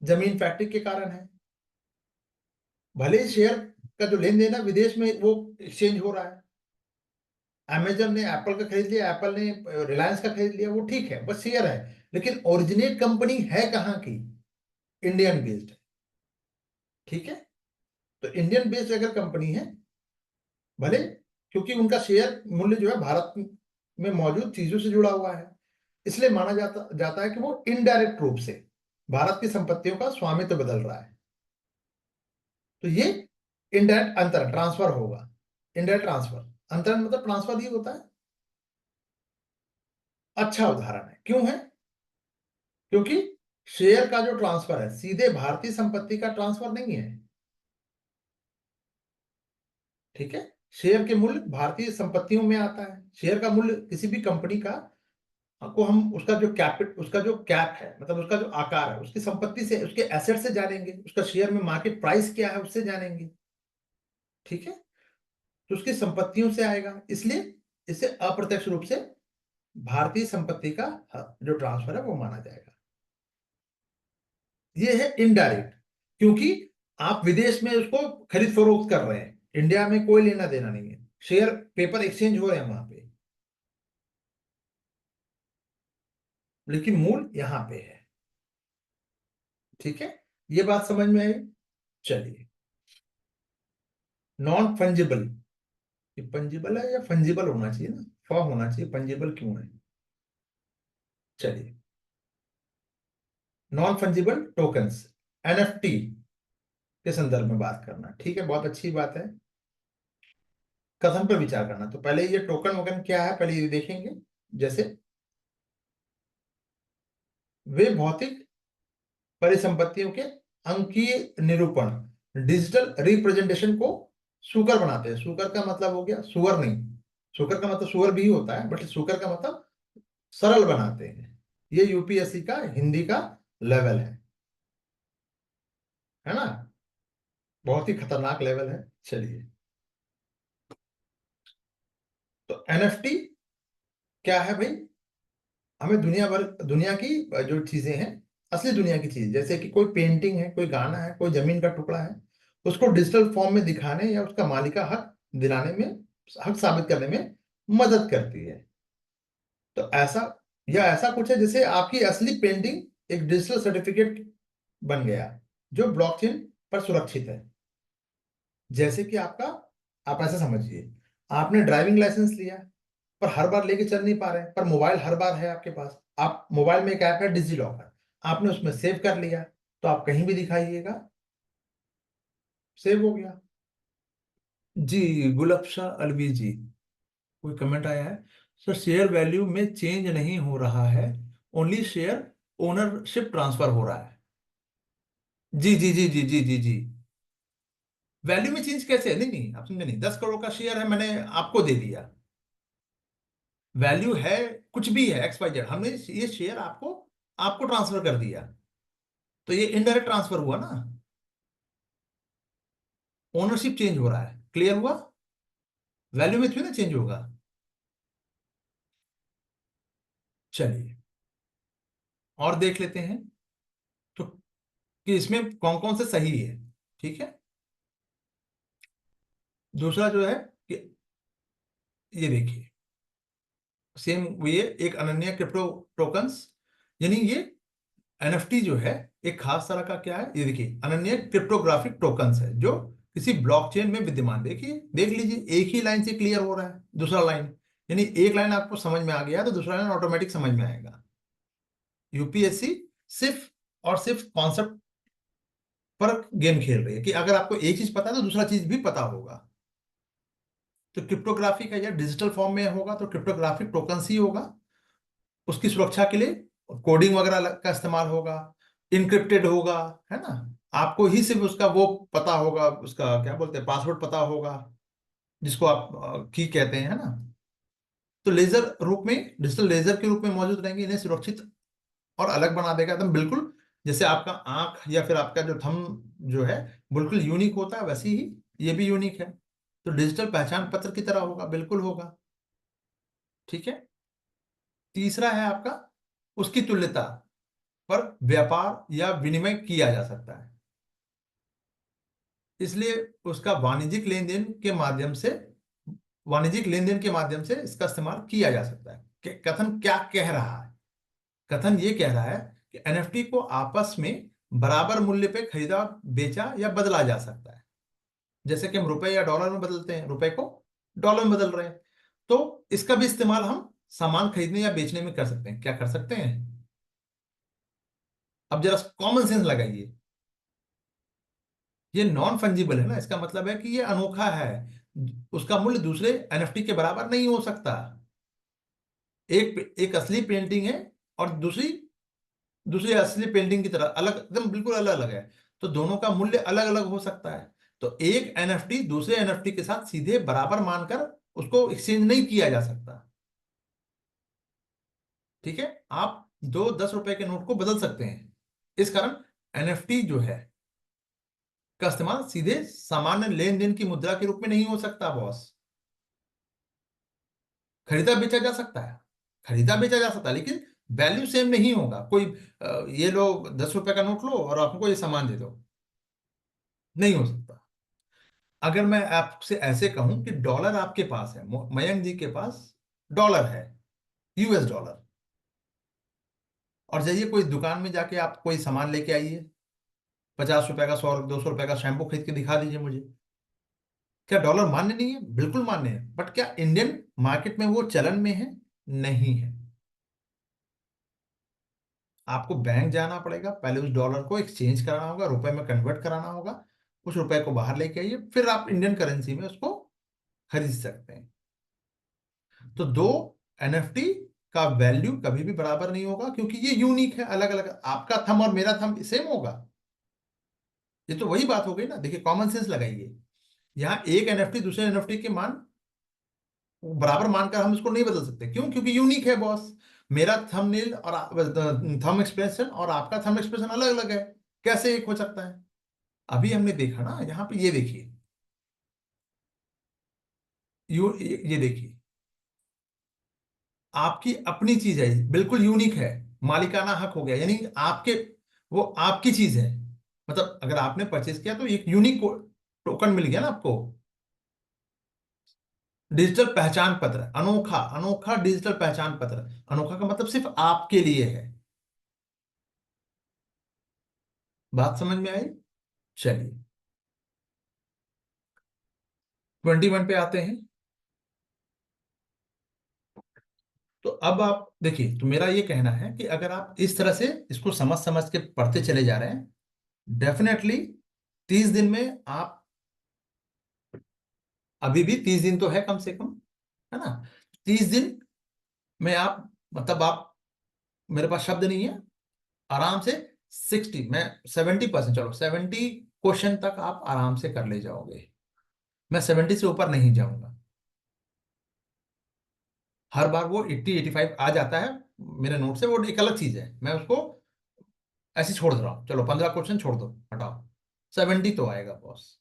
जमीन फैक्ट्री के कारण है। भले ही शेयर का जो लेन देन है विदेश में वो एक्सचेंज हो रहा है, अमेजन ने एप्पल का खरीद लिया, एप्पल ने रिलायंस का खरीद लिया, वो ठीक है, बस शेयर है। लेकिन ओरिजिनेट कंपनी है कहाँ की, इंडियन बेस्ड। ठीक है। तो इंडियन बेस्ड अगर कंपनी है, भले, क्योंकि उनका शेयर मूल्य जो है भारत में मौजूद चीजों से जुड़ा हुआ है, इसलिए माना जाता जाता है कि वो इनडायरेक्ट रूप से भारत की संपत्तियों का स्वामित्व बदल रहा है। तो ये इनडायरेक्ट अंतर ट्रांसफर होगा। इनडायरेक्ट ट्रांसफर, अंतर मतलब ट्रांसफर ही होता है। अच्छा उदाहरण है, क्यों है, क्योंकि शेयर का जो ट्रांसफर है सीधे भारतीय संपत्ति का ट्रांसफर नहीं है। ठीक है। शेयर के मूल्य भारतीय संपत्तियों में आता है। शेयर का मूल्य किसी भी कंपनी का को हम उसका जो उसका जो कैप है, मतलब उसका जो आकार है, उसकी संपत्ति से, उसके एसेट से जानेंगे, उसका शेयर में मार्केट प्राइस क्या है उससे जानेंगे। ठीक है। तो उसकी संपत्तियों से आएगा, इसलिए इसे अप्रत्यक्ष रूप से भारतीय संपत्ति का जो ट्रांसफर है वो माना जाएगा। ये है इनडायरेक्ट, क्योंकि आप विदेश में उसको खरीद फरोख्त कर रहे हैं, इंडिया में कोई लेना देना नहीं है, शेयर पेपर एक्सचेंज हो रहे हैं वहां पे, लेकिन मूल यहां पे है। ठीक है। ये बात समझ में आई। चलिए, नॉन फंजिबल, ये पंजिबल है या फंजिबल होना चाहिए ना, फ होना चाहिए, पंजिबल क्यों है। चलिए, नॉन फंजिबल टोकन्स, एनएफटी के संदर्भ में बात करना। ठीक है, बहुत अच्छी बात है। कथन पर विचार करना, तो पहले ये टोकन वोकन क्या है पहले ये देखेंगे। जैसे, वे भौतिक परिसंपत्तियों के अंकीय निरूपण, डिजिटल रिप्रेजेंटेशन को सुकर बनाते हैं। सुकर का मतलब हो गया सुअर नहीं, सुकर का मतलब सुअर भी होता है, बट सुकर का मतलब सरल बनाते हैं। ये यूपीएससी का हिंदी का लेवल है ना, बहुत ही खतरनाक लेवल है। चलिए, तो एनएफटी क्या है भाई, हमें दुनिया की जो चीजें हैं, असली दुनिया की चीज, जैसे कि कोई पेंटिंग है, कोई गाना है, कोई जमीन का टुकड़ा है, उसको डिजिटल फॉर्म में दिखाने या उसका मालिका हक दिलाने में, हक साबित करने में मदद करती है। तो ऐसा, या ऐसा कुछ है जैसे आपकी असली पेंटिंग एक डिजिटल सर्टिफिकेट बन गया, जो ब्लॉकचेन पर सुरक्षित है। जैसे कि आपका, आप ऐसा समझिए, आपने ड्राइविंग लाइसेंस लिया, पर हर बार लेके चल नहीं पा रहे, पर मोबाइल हर बार है आपके पास, आप मोबाइल में एक ऐप है डिजी लॉकर, आपने उसमें सेव कर लिया, तो आप कहीं भी दिखाइएगा, सेव हो गया। जी, गुलफशा अलवी जी, कोई कमेंट आया है, सर शेयर वैल्यू में चेंज नहीं हो रहा है, ओनली शेयर ओनरशिप ट्रांसफर हो रहा है। जी जी जी जी जी जी जी। वैल्यू में चेंज कैसे है, नहीं नहीं आप समझे नहीं, 10 करोड़ का शेयर है, मैंने आपको दे दिया, वैल्यू है, कुछ भी है एक्स वाई जेड, हमने ये शेयर आपको आपको ट्रांसफर कर दिया, तो ये इनडायरेक्ट ट्रांसफर हुआ ना, ओनरशिप चेंज हो रहा है, क्लियर हुआ, वैल्यू में थोड़ी ना चेंज होगा। चलिए, और देख लेते हैं, तो कि इसमें कौन कौन से सही है। ठीक है। दूसरा जो है कि ये देखिए, सेम ये एक अनन्य क्रिप्टो टोकन्स, यानी ये एनएफटी जो है एक खास तरह का क्या है, ये देखिए अनन्य क्रिप्टोग्राफिक टोकन्स है जो किसी ब्लॉकचेन में विद्यमान, देखिए देख लीजिए, एक ही लाइन से क्लियर हो रहा है, दूसरा लाइन यानी एक लाइन आपको समझ में आ गया तो दूसरा लाइन ऑटोमेटिक समझ में आएगा। यूपीएससी सिर्फ और सिर्फ कॉन्सेप्ट पर गेम खेल रही है कि अगर आपको एक चीज पता है तो दूसरा चीज भी पता होगा। तो क्रिप्टोग्राफी का या डिजिटल फॉर्म में होगा तो क्रिप्टोग्राफिक टोकन ही होगा। उसकी सुरक्षा के लिए कोडिंग वगैरह का इस्तेमाल होगा, इनक्रिप्टेड होगा, है ना। आपको ही सिर्फ उसका वो पता होगा, उसका क्या बोलते हैं, पासवर्ड पता होगा, जिसको आप की कहते हैं, है ना। तो लेजर रूप में, डिजिटल लेजर के रूप में मौजूद रहेंगे, इन्हें सुरक्षित और अलग बना देगा एकदम बिल्कुल। जैसे आपका आंख या फिर आपका जो थंब जो है बिल्कुल यूनिक होता है, वैसे ही ये भी यूनिक है। तो डिजिटल पहचान पत्र की तरह होगा, बिल्कुल होगा। ठीक है। तीसरा है आपका उसकी तुल्यता पर व्यापार या विनिमय किया जा सकता है, इसलिए उसका वाणिज्यिक लेन देन के माध्यम से इसका इस्तेमाल किया जा सकता है। कथन क्या कह रहा है? कथन ये कह रहा है कि एनएफटी को आपस में बराबर मूल्य पे खरीदा, बेचा या बदला जा सकता है। जैसे कि हम रुपए या डॉलर में बदलते हैं, रुपए को डॉलर में बदल रहे हैं, तो इसका भी इस्तेमाल हम सामान खरीदने या बेचने में कर सकते हैं। क्या कर सकते हैं? अब जरा कॉमन सेंस लगाइए। ये नॉन फंजिबल है ना, इसका मतलब है कि ये अनोखा है, उसका मूल्य दूसरे एनएफटी के बराबर नहीं हो सकता। एक एक असली पेंटिंग है और दूसरी दूसरी असली पेंटिंग की तरह अलग, एकदम बिल्कुल अलग अलग है, तो दोनों का मूल्य अलग अलग हो सकता है। तो एक एनएफटी दूसरे एनएफटी के साथ सीधे बराबर मानकर उसको एक्सचेंज नहीं किया जा सकता। ठीक है। आप दो 10 रुपए के नोट को बदल सकते हैं, इस कारण एनएफटी जो है का इस्तेमाल सीधे सामान्य लेन देन की मुद्रा के रूप में नहीं हो सकता बॉस। खरीदा बेचा जा सकता है, खरीदा बेचा जा सकता है, लेकिन वैल्यू सेम नहीं होगा। कोई ये लो 10 रुपए का नोट लो और आपको ये सामान दे दो, नहीं हो सकता। अगर मैं आपसे ऐसे कहूं कि डॉलर आपके पास है, मयंक जी के पास डॉलर है, यूएस डॉलर, और जाइए कोई दुकान में जाके आप कोई सामान लेके आइए, 50 रुपए का, 100 200 रुपए का शैम्पू खरीद के दिखा दीजिए मुझे। क्या डॉलर मान्य नहीं है? बिल्कुल मान्य है, बट क्या इंडियन मार्केट में वो चलन में है? नहीं है। आपको बैंक जाना पड़ेगा, पहले उस डॉलर को एक्सचेंज कराना होगा, रुपए में कन्वर्ट कराना होगा, उस रुपए को बाहर लेके आइए, फिर आप इंडियन करेंसी में उसको खरीद सकते हैं। तो दो एनएफटी का वैल्यू कभी भी बराबर नहीं होगा, क्योंकि ये यूनिक है, अलग अलग। आपका थंब और मेरा थंब सेम होगा, ये तो वही बात हो गई ना। देखिए कॉमन सेंस लगाइए, यहाँ एक एनएफटी दूसरे एनएफटी के मान बराबर मानकर हम इसको नहीं बदल सकते। क्यों? क्योंकि यूनिक है बॉस। मेरा थंबनेल और थंब एक्सप्रेशन और आपका थंब एक्सप्रेशन अलग अलग है, कैसे एक हो सकता है? अभी हमने देखा ना, यहाँ पे ये देखिए, ये देखिए, आपकी अपनी चीज है, बिल्कुल यूनिक है, मालिकाना हक हो गया, यानी आपके, वो आपकी चीज है। मतलब अगर आपने परचेज किया तो एक यूनिक टोकन मिल गया ना आपको। डिजिटल पहचान पत्र, अनोखा, अनोखा डिजिटल पहचान पत्र। अनोखा का मतलब सिर्फ आपके लिए है। बात समझ में आई? चलिए 21 पे आते हैं। तो अब आप देखिए, तो मेरा ये कहना है कि अगर आप इस तरह से इसको समझ समझ के पढ़ते चले जा रहे हैं, डेफिनेटली 30 दिन में आप, अभी भी 30 दिन तो है कम से कम, है ना। 30 दिन में आप, मतलब आप, मेरे पास शब्द नहीं है, आराम से 60, मैं 70%, चलो 70 क्वेश्चन तक आप आराम से कर ले जाओगे। मैं 70 से ऊपर नहीं जाऊंगा। हर बार वो 80 85 आ जाता है मेरे नोट से, वो एक अलग चीज है, मैं उसको ऐसे छोड़ दे रहा हूँ। चलो 15 क्वेश्चन छोड़ दो, हटाओ, 70 तो आएगा बॉस।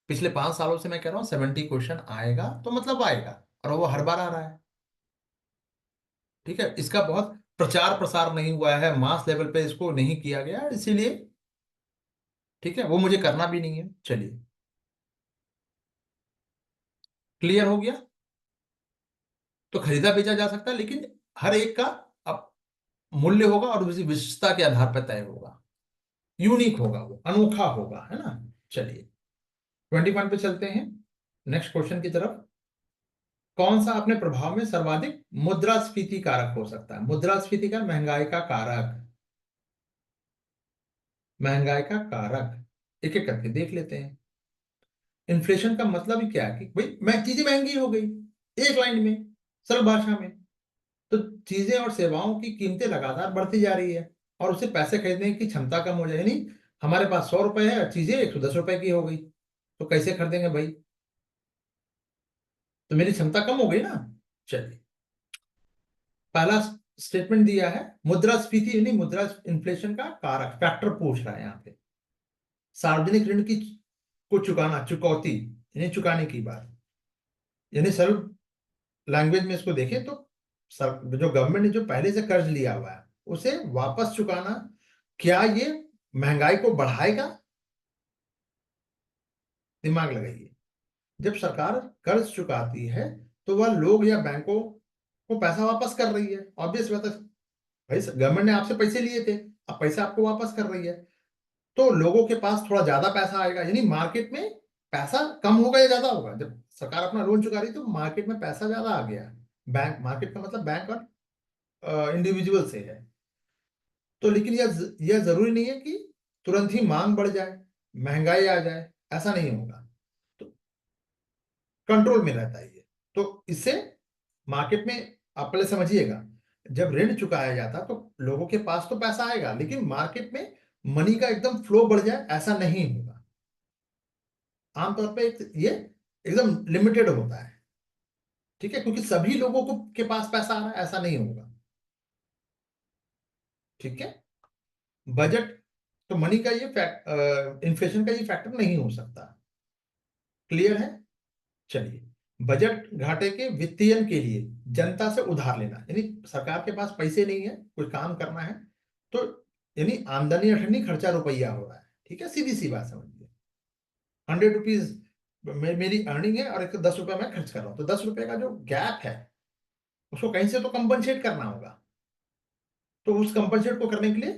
पिछले 5 सालों से मैं कह रहा हूँ 70 क्वेश्चन आएगा, तो मतलब आएगा, और वो हर बार आ रहा है। ठीक है। इसका बहुत प्रचार प्रसार नहीं हुआ है, मास लेवल पे इसको नहीं किया गया, इसीलिए ठीक है, वो मुझे करना भी नहीं है। चलिए, क्लियर हो गया। तो खरीदा बेचा जा सकता है, लेकिन हर एक का अब मूल्य होगा और उसी विशिष्टता के आधार पर तय होगा, यूनिक होगा, वो अनोखा होगा, है ना। चलिए 21 पे चलते हैं, नेक्स्ट क्वेश्चन की तरफ। कौन सा अपने प्रभाव में सर्वाधिक मुद्रास्फीति कारक हो सकता है? मुद्रास्फीति का महंगाई का कारक, महंगाई का कारक एक एक करके देख लेते हैं। इन्फ्लेशन का मतलब ही क्या है कि भाई मैं चीजें महंगी हो गई, एक लाइन में, सरल भाषा में। तो चीजें और सेवाओं की कीमतें लगातार बढ़ती जा रही है और उसे पैसे खरीदने की क्षमता कम हो जाए, यानी हमारे पास 100 रुपए है, चीजें 110 रुपए की हो गई, तो कैसे खरीदेंगे भाई? तो मेरी क्षमता कम हो गई ना। चलिए, पहला स्टेटमेंट दिया है मुद्रास्फीति यानी मुद्रा इन्फ्लेशन का कारक, फैक्टर पूछ रहा है यहाँ पे। सार्वजनिक ऋण की को चुकाना, चुकौती यानी चुकाने की बात, यानी सरल लैंग्वेज में इसको देखें तो जो गवर्नमेंट ने जो पहले से कर्ज लिया हुआ है उसे वापस चुकाना। क्या ये महंगाई को बढ़ाएगा? दिमाग लगाइए। जब सरकार कर्ज चुकाती है तो वह लोग या बैंकों को पैसा वापस कर रही है, ऑब्वियस बात है। भाई गवर्नमेंट ने आपसे पैसे लिए थे, अब पैसा आपको वापस कर रही है, तो लोगों के पास थोड़ा ज्यादा पैसा आएगा, यानी मार्केट में पैसा कम होगा या ज्यादा होगा? जब सरकार अपना लोन चुका रही तो मार्केट में पैसा ज्यादा आ गया। बैंक, मार्केट का मतलब बैंक और इंडिविजुअल से है। तो लेकिन यह जरूरी नहीं है कि तुरंत ही मांग बढ़ जाए, महंगाई आ जाए, ऐसा नहीं होगा। तो कंट्रोल में रहता है ये। तो इससे मार्केट में आप पहले समझिएगा, जब ऋण चुकाया जाता तो लोगों के पास तो पैसा आएगा, लेकिन मार्केट में मनी का एकदम फ्लो बढ़ जाए ऐसा नहीं होगा। आमतौर पे ये एकदम लिमिटेड होता है, ठीक है, क्योंकि सभी लोगों को के पास पैसा आ रहा है ऐसा नहीं होगा। ठीक है। बजट, तो मनी का ये फैक्ट, इन्फ्लेशन का ये फैक्टर नहीं हो सकता। क्लियर है? चलिए, बजट घाटे के वित्तीयन के लिए जनता से उधार लेना, यानी सरकार के पास पैसे नहीं है, कुछ काम करना है, तो यानी आमदनी अठन्नी खर्चा रुपया हो रहा है। ठीक है, सीधी सी बात समझिए। 100 रुपीज मेरी अर्निंग है और एक 10 रुपया मैं खर्च कर रहा हूं, तो 10 रुपए का जो गैप है उसको कहीं से तो कंपनसेट करना होगा। तो उस कंपनसेट को करने के लिए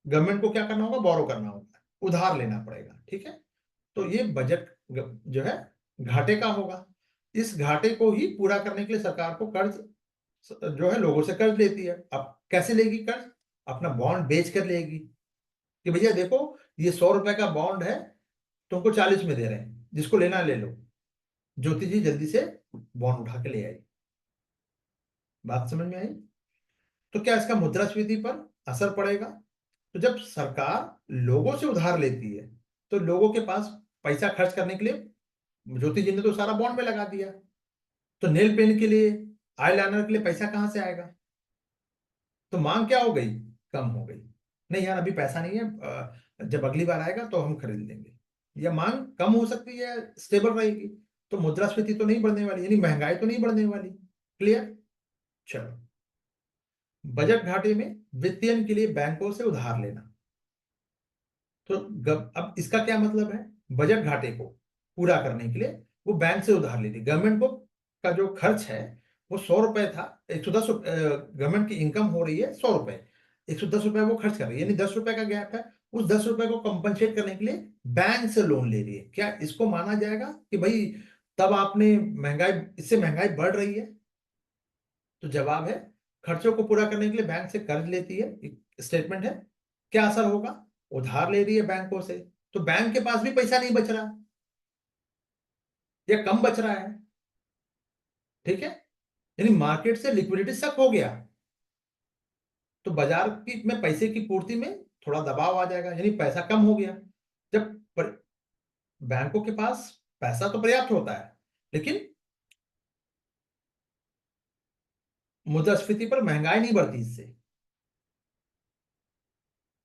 गवर्नमेंट को क्या करना होगा? बोरो करना होगा, उधार लेना पड़ेगा। ठीक है। तो ये बजट जो है घाटे का होगा। इस घाटे को ही पूरा करने के लिए सरकार को कर्ज जो है लोगों से कर्ज लेती है। अब कैसे लेगी कर्ज? अपना बॉन्ड बेच कर लेगी कि भैया देखो, ये 100 रुपए का बॉन्ड है, तुमको 40 में दे रहे हैं, जिसको लेना ले लो। ज्योति जी जल्दी से बॉन्ड उठा के ले आई। बात समझ में आई? तो क्या इसका मुद्रास्फीति पर असर पड़ेगा? तो जब सरकार लोगों से उधार लेती है तो लोगों के पास पैसा खर्च करने के लिए, ज्योति जी ने तो सारा बॉन्ड में लगा दिया, तो नेल पेन के लिए, आई लाइनर के लिए पैसा कहां से आएगा? तो मांग क्या हो गई? कम हो गई। नहीं यार अभी पैसा नहीं है, जब अगली बार आएगा तो हम खरीद लेंगे। या मांग कम हो सकती है, स्टेबल रहेगी, तो मुद्रास्फीति तो नहीं बढ़ने वाली, यानी महंगाई तो नहीं बढ़ने वाली। क्लियर? चलो, बजट घाटे में वित्तीयन के लिए बैंकों से उधार लेना। तो अब इसका क्या मतलब है? बजट घाटे को पूरा करने के लिए वो बैंक से उधार लेती, गवर्नमेंट को का जो खर्च है वो 100 रुपए था, 110 गवर्नमेंट की इनकम हो रही है 100 रुपए, 110 रुपए वो खर्च कर रही है, यानी 10 रुपए का गैप है। उस 10 रुपए को कंपनसेट करने के लिए बैंक से लोन ले रही है। क्या इसको माना जाएगा कि भाई तब आपने महंगाई, इससे महंगाई बढ़ रही है? तो जवाब है, खर्चों को पूरा करने के लिए बैंक से कर्ज लेती है, स्टेटमेंट है। क्या असर होगा? उधार ले रही है बैंकों से, तो बैंक के पास भी पैसा नहीं बच रहा या कम बच रहा है। ठीक है, यानी मार्केट से लिक्विडिटी सक हो गया, तो बाजार की में पैसे की पूर्ति में थोड़ा दबाव आ जाएगा, यानी पैसा कम हो गया। जब बैंकों के पास पैसा तो पर्याप्त होता है, लेकिन मुद्रास्फीति पर महंगाई नहीं बढ़ती इससे।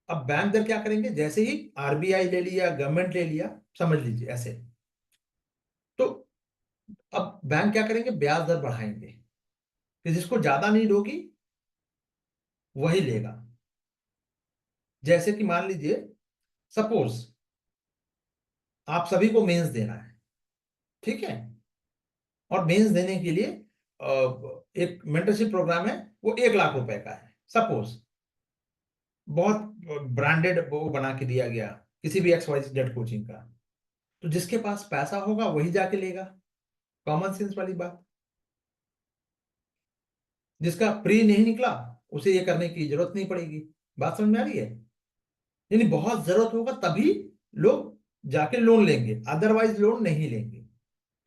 अब बैंक दर क्या करेंगे? जैसे ही आरबीआई ले लिया, गवर्नमेंट ले लिया, समझ लीजिए ऐसे, तो अब बैंक क्या करेंगे? ब्याज दर बढ़ाएंगे कि जिसको ज्यादा नीड होगी वही लेगा। जैसे कि मान लीजिए, सपोज आप सभी को मेंस देना है, ठीक है, और मेंस देने के लिए एक मेंटरशिप प्रोग्राम है, वो 1 लाख रुपए का है सपोज, बहुत ब्रांडेड वो बना के दिया गया किसी भी XYZ कोचिंग का। तो जिसके पास पैसा होगा वही जाके लेगा। कॉमन सेंस वाली बात। जिसका प्री नहीं निकला उसे ये करने की जरूरत नहीं पड़ेगी। बात समझ में आ रही है? यानी बहुत जरूरत होगा तभी लोग जाके लोन लेंगे, अदरवाइज लोन नहीं लेंगे।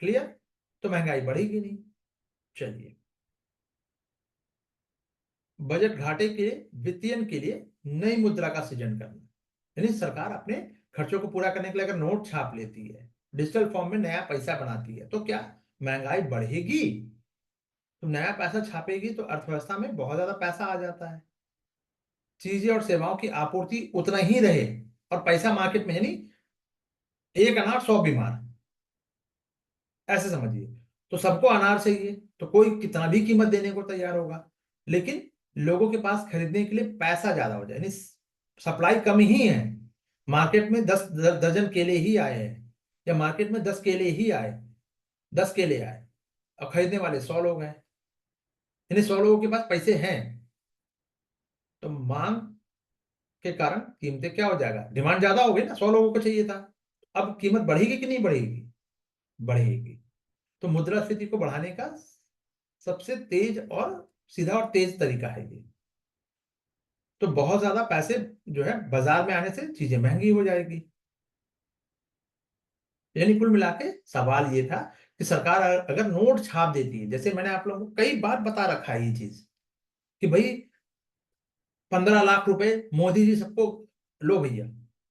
क्लियर? तो महंगाई बढ़ेगी नहीं। चलिए, बजट घाटे के वित्तीयन के लिए नई मुद्रा का सृजन करना। यानी सरकार अपने खर्चों को पूरा करने के लिए अगर नोट छाप लेती है, डिजिटल फॉर्म में नया पैसा बनाती है, तो क्या महंगाई बढ़ेगी? तो नया पैसा छापेगी तो अर्थव्यवस्था में बहुत ज्यादा पैसा आ जाता है, चीजें और सेवाओं की आपूर्ति उतना ही रहे, और पैसा मार्केट में, यानी एक अनार 100 बीमार, ऐसे समझिए। तो सबको अनार चाहिए, तो कोई कितना भी कीमत देने को तैयार होगा, लेकिन लोगों के पास खरीदने के लिए पैसा ज्यादा हो जाए, यानी सप्लाई कम ही है। मार्केट में 10 दर्जन केले ही आए हैं, या मार्केट में 10 केले ही आए, 10 केले आए, और खरीदने वाले 100 लोग हैं, यानी 100 लोगों के पास पैसे हैं। तो मांग के कारण कीमतें क्या हो जाएगा, डिमांड ज्यादा हो गई ना, 100 लोगों को चाहिए था। अब कीमत बढ़ेगी कि नहीं बढ़ेगी? बढ़ेगी। तो मुद्रास्फीति को बढ़ाने का सबसे तेज और सीधा और तेज तरीका है ये। तो बहुत ज्यादा पैसे जो है बाजार में आने से चीजें महंगी हो जाएगी। यानी कुल मिला के सवाल ये था कि सरकार अगर नोट छाप देती है, जैसे मैंने आप लोगों को कई बार बता रखा है ये चीज, कि भाई 15 लाख रुपए मोदी जी सबको, लो भैया,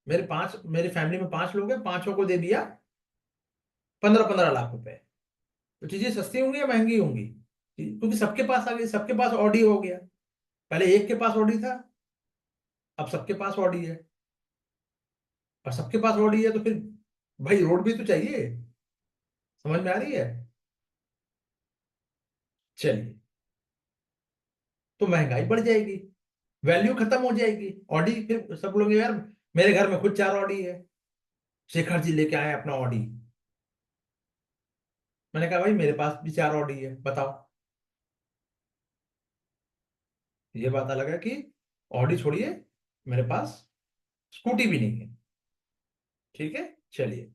मेरी फैमिली में 5 लोग हैं, पांचों को दे दिया 15-15 लाख रुपए। तो चीजें सस्ती होंगी या महंगी होंगी? क्योंकि सबके पास आ गई, सबके पास ऑडी हो गया। पहले एक के पास ऑडी था, अब सबके पास ऑडी है। और सबके पास ऑडी है तो फिर भाई रोड भी तो चाहिए। समझ में आ रही है? चलिए, तो महंगाई बढ़ जाएगी, वैल्यू खत्म हो जाएगी ऑडी। फिर सब लोग, यार मेरे घर में खुद 4 ऑडी है, शेखर जी लेके आए अपना ऑडी। मैंने कहा भाई मेरे पास भी 4 ऑडी है, बताओ। ये बात अलग है कि ऑडी छोड़िए, मेरे पास स्कूटी भी नहीं है। ठीक है, चलिए।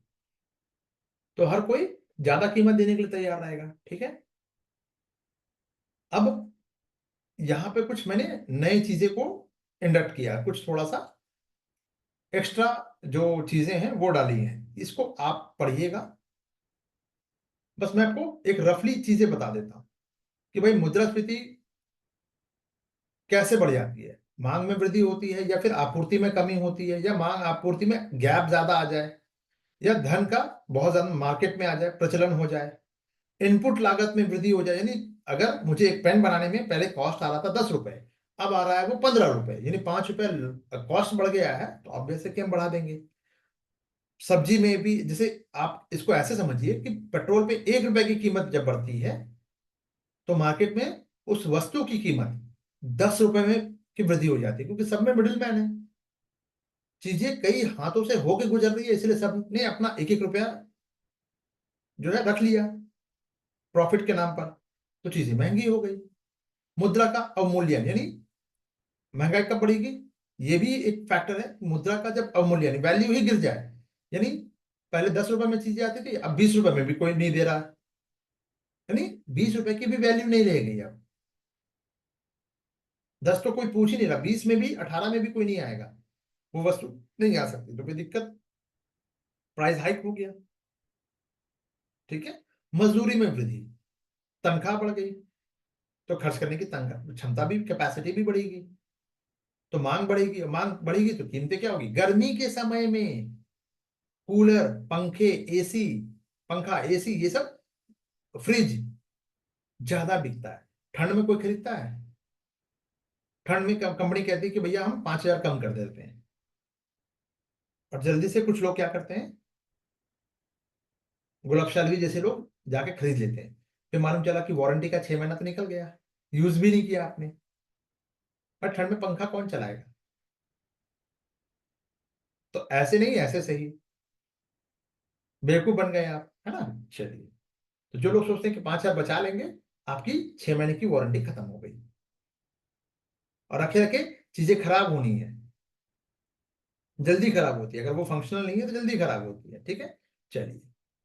तो हर कोई ज्यादा कीमत देने के लिए तैयार रहेगा। ठीक है। अब यहां पे कुछ मैंने नई चीजें को इंडक्ट किया, कुछ थोड़ा सा एक्स्ट्रा जो चीजें हैं वो डाली हैं, इसको आप पढ़िएगा। बस मैं आपको एक रफली चीजें बता देता हूं कि भाई मुद्रास्फीति कैसे बढ़ जाती है। मांग में वृद्धि होती है, या फिर आपूर्ति में कमी होती है, या मांग आपूर्ति में गैप ज्यादा आ जाए, या धन का बहुत ज्यादा मार्केट में आ जाए, प्रचलन हो जाए, इनपुट लागत में वृद्धि हो जाए। यानी अगर मुझे एक पेन बनाने में पहले कॉस्ट आ रहा था 10 रुपए, अब आ रहा है वो 15 रुपए, यानी 5 रुपए कॉस्ट बढ़ गया है, तो ऑब्वियस है कि हम बढ़ा देंगे। सब्जी में भी, जैसे आप इसको ऐसे समझिए कि पेट्रोल पे 1 रुपए की कीमत जब बढ़ती है, तो मार्केट में उस वस्तु की कीमत 10 रुपए में की वृद्धि हो जाती है, क्योंकि सब में मिडिल मैन है। चीजें कई हाथों से होके गुजर रही है, इसलिए सबने अपना 1-1 रुपया जो है रख लिया प्रॉफिट के नाम पर, तो चीजें महंगी हो गई। मुद्रा का अवमूल्यन, यानी महंगाई कब बढ़ेगी, ये भी एक फैक्टर है। मुद्रा का जब अवमूल्यन, वैल्यू ही गिर जाए, यानी पहले 10 रुपए में चीजें आती थी, अब 20 रुपए में भी कोई नहीं दे रहा, यानी 20 रुपए की भी वैल्यू नहीं रह गई अब। 10 तो कोई पूछ ही नहीं रहा, 20 में भी, 18 में भी कोई नहीं आएगा, वो वस्तु नहीं आ सकती, तो कोई दिक्कत, प्राइस हाइक हो गया। ठीक है। मजदूरी में वृद्धि, तनख्वाह बढ़ गई, तो खर्च करने की तनख्वाह क्षमता भी, कैपेसिटी भी बढ़ेगी, तो मांग बढ़ेगी, और मांग बढ़ेगी तो कीमतें क्या होगी। गर्मी के समय में कूलर, पंखे, एसी, पंखा, एसी, ये सब, फ्रिज ज्यादा बिकता है। ठंड में कोई खरीदता है? ठंड में कंपनी कहती है कि भैया हम 5,000 कम कर देते हैं, और जल्दी से कुछ लोग क्या करते हैं, गुलाबशाली जैसे लोग जाके खरीद लेते हैं। फिर मालूम चला कि वारंटी का 6 महीना तो निकल गया, यूज भी नहीं किया आपने। पर ठंड में पंखा कौन चलाएगा? तो ऐसे नहीं, ऐसे सही, बेवकूफ बन गए आप, है ना। चलिए, तो जो लोग सोचते हैं कि 5,000 बचा लेंगे, आपकी 6 महीने की वारंटी खत्म हो गई, और रखे रखे चीजें खराब होनी है, जल्दी खराब होती है, अगर वो फंक्शनल नहीं है तो जल्दी खराब होती है। ठीक है, चलिए,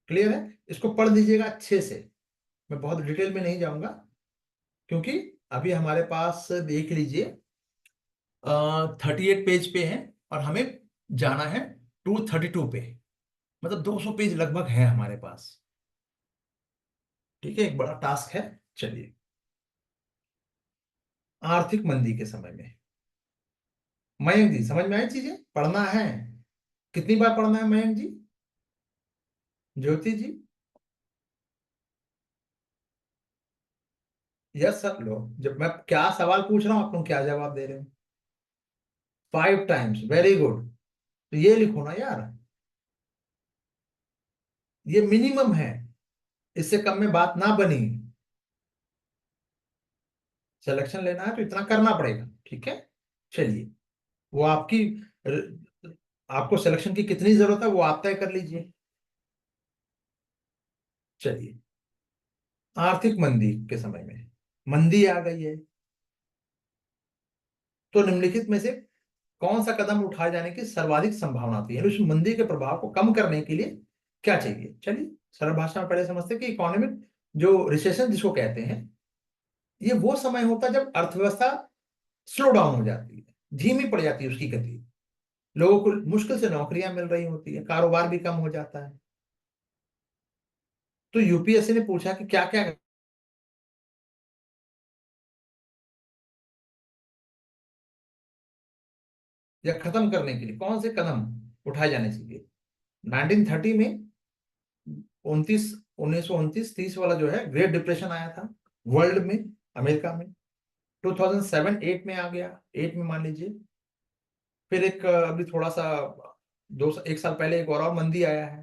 क्लियर है? इसको पढ़ लीजिएगा अच्छे से। मैं बहुत डिटेल में नहीं जाऊंगा, क्योंकि अभी हमारे पास देख लीजिए 38 पेज पे है, और हमें जाना है 232 पे, मतलब 200 पेज लगभग है हमारे पास। ठीक है, एक बड़ा टास्क है। चलिए, आर्थिक मंदी के समय में, मयंक जी समझ में आई चीजें, पढ़ना है? कितनी बार पढ़ना है मयंक जी? ज्योति जी? Yes sir. लो, जब मैं क्या सवाल पूछ रहा हूं आप लोग क्या जवाब दे रहे हो? 5 टाइम्स, वेरी गुड। तो ये लिखो ना यार, ये मिनिमम है, इससे कम में बात ना बनी। सिलेक्शन लेना है तो इतना करना पड़ेगा, ठीक है। चलिए, वो आपकी, आपको सिलेक्शन की कितनी जरूरत है वो आप तय कर लीजिए। चलिए, आर्थिक मंदी के समय में, मंदी आ गई है, तो निम्नलिखित में से कौन सा कदम उठाए जाने की सर्वाधिक संभावना थी, यानी उस मंदी के प्रभाव को कम करने के लिए क्या चाहिए? चलिए, सरल भाषा में पहले समझते हैं कि इकोनॉमिक जो रिसेशन जिसको कहते हैं, ये वो समय होता है जब अर्थव्यवस्था स्लो डाउन हो जाती है, धीमी पड़ जाती है उसकी गति, लोगों को मुश्किल से नौकरियां मिल रही होती है, कारोबार भी कम हो जाता है। तो यूपीएससी ने पूछा कि क्या क्या या खत्म करने के लिए कौन से कदम उठाए जाने चाहिए। 1930 में 1929 वाला जो है ग्रेट डिप्रेशन आया था वर्ल्ड में, अमेरिका में। 2007-8 में आ गया, 8 में मान लीजिए। फिर एक अभी थोड़ा सा 1 साल पहले एक और मंदी आया है,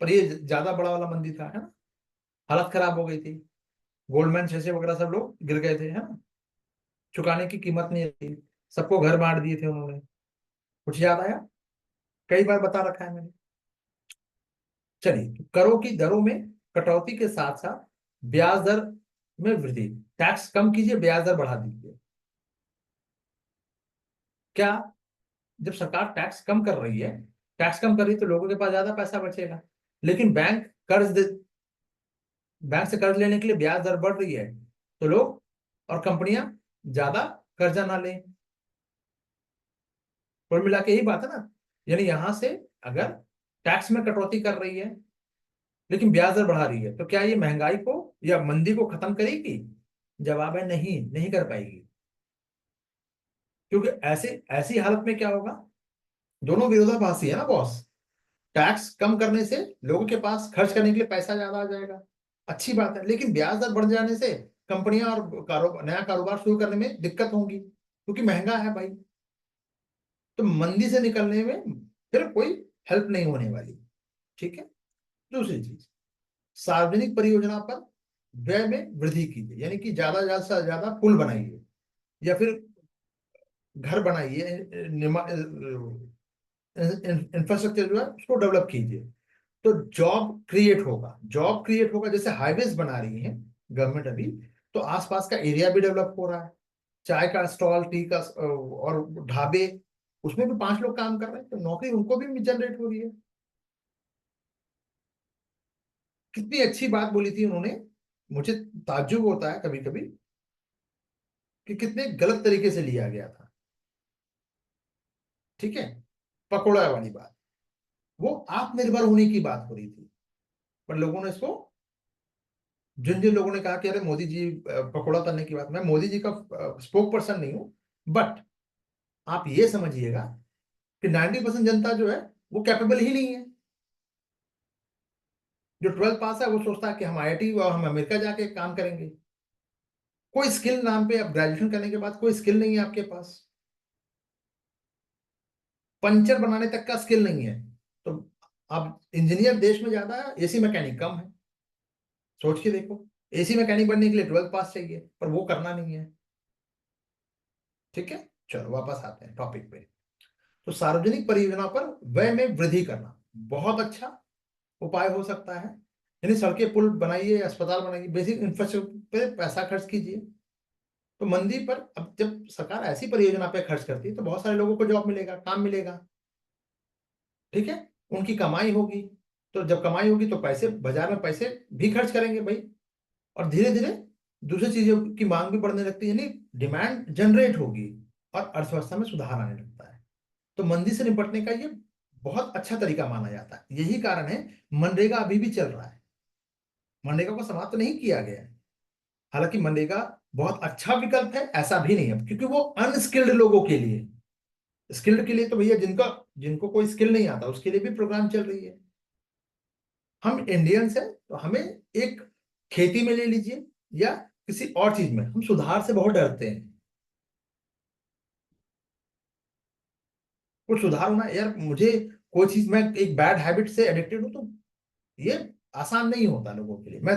पर ये ज्यादा बड़ा वाला मंदी था, है ना। हालत खराब हो गई थी, गोल्डमैन जैसे वगैरह सब लोग गिर गए थे, है ना। चुकाने की कीमत नहीं थी, सबको घर बांट दिए थे उन्होंने। कुछ याद आया? कई बार बता रखा है मैंने। चलिए, तो करों की दरों में कटौती के साथ साथ ब्याज दर में वृद्धि, टैक्स कम कीजिए, ब्याज दर बढ़ा दीजिए। क्या, जब सरकार टैक्स कम कर रही है, टैक्स कम कर रही है तो लोगों के पास ज्यादा पैसा बचेगा, लेकिन बैंक से कर्ज लेने के लिए ब्याज दर बढ़ रही है, तो लोग और कंपनियां ज्यादा कर्जा ना लें। कुल मिला के यही बात है ना। यानी यहां से अगर टैक्स में कटौती कर रही है लेकिन ब्याज दर बढ़ा रही है, तो क्या ये महंगाई को या मंदी को खत्म करेगी? जवाब है नहीं, नहीं कर पाएगी। क्योंकि ऐसे ऐसी हालत में क्या होगा, दोनों विरोधाभासी है ना बॉस। टैक्स कम करने से लोगों के पास खर्च करने के लिए पैसा ज्यादा आ जाएगा, अच्छी बात है, लेकिन ब्याज दर बढ़ जाने से कंपनियां और नया कारोबार शुरू करने में दिक्कत होगी, क्योंकि महंगा है भाई। तो मंदी से निकलने में फिर कोई हेल्प नहीं होने वाली। ठीक है। दूसरी चीज, सार्वजनिक परियोजना पर व्यय में वृद्धि कीजिए, यानी कि ज्यादा से ज्यादा पुल बनाइए, या फिर घर बनाइए, इंफ्रास्ट्रक्चर जो है उसको डेवलप कीजिए। तो जॉब क्रिएट होगा, जॉब क्रिएट होगा, जैसे हाईवेज बना रही है गवर्नमेंट अभी, तो आसपास का एरिया भी डेवलप हो रहा है। चाय का स्टॉल, टी का और ढाबे, उसमें भी 5 लोग काम कर रहे हैं, तो नौकरी उनको भी जनरेट हो रही है। कितनी अच्छी बात बोली थी उन्होंने, मुझे ताज्जुब होता है कभी कभी कि कितने गलत तरीके से लिया गया था। ठीक है, पकौड़ा वाली बात, वो आत्मनिर्भर होने की बात हो रही थी, पर लोगों ने इसको, जिन जिन लोगों ने कहा कि अरे मोदी जी पकौड़ा तलने की बात, मैं मोदी जी का स्पोक पर्सन नहीं हूं, बट आप ये समझिएगा कि 90% जनता जो है वो कैपेबल ही नहीं है। जो 12th पास है वो सोचता है कि हम आईआईटी और हम अमेरिका जाके काम करेंगे। कोई स्किल नाम पे, अब ग्रेजुएशन करने के बाद कोई स्किल नहीं है आपके पास, पंचर बनाने तक का स्किल नहीं है। तो अब इंजीनियर देश में ज्यादा है, एसी मैकेनिक कम है। सोच के देखो, एसी मैकेनिक बनने के लिए 12th पास चाहिए, पर वो करना नहीं है। ठीक है, चलो वापस आते हैं टॉपिक पे। तो सार्वजनिक परियोजना पर व्यय में वृद्धि करना बहुत अच्छा उपाय हो सकता है, यानी सड़कें पुल बनाइए, अस्पताल बनाइए, बेसिक इंफ्रास्ट्रक्चर पे पैसा खर्च कीजिए। तो मंदी पर अब जब सरकार ऐसी परियोजना पे खर्च करती है तो बहुत सारे लोगों को जॉब मिलेगा, काम मिलेगा। ठीक है, उनकी कमाई होगी, तो जब कमाई होगी तो पैसे बाजार में पैसे भी खर्च करेंगे भाई। और धीरे धीरे दूसरी चीजों की मांग भी बढ़ने लगती है, यानी डिमांड जनरेट होगी और अर्थव्यवस्था में सुधार आने लगता है। तो मंदी से निपटने का ये बहुत अच्छा तरीका माना जाता है। यही कारण है मनरेगा अभी भी चल रहा है, मनरेगा को समाप्त नहीं किया गया है। हालांकि मनरेगा बहुत अच्छा विकल्प है ऐसा भी नहीं है, क्योंकि वो अनस्किल्ड लोगों के लिए, स्किल्ड के लिए तो भैया जिनका जिनको कोई स्किल नहीं आता उसके लिए भी प्रोग्राम चल रही है। हम इंडियंस हैं तो हमें एक खेती में ले लीजिए या किसी और चीज में, हम सुधार से बहुत डरते हैं। कुछ सुधार होना यार, मुझे कोई चीज, मैं एक बैड हैबिट से एडिक्टेड हूं तो ये आसान नहीं होता लोगों के लिए। मैं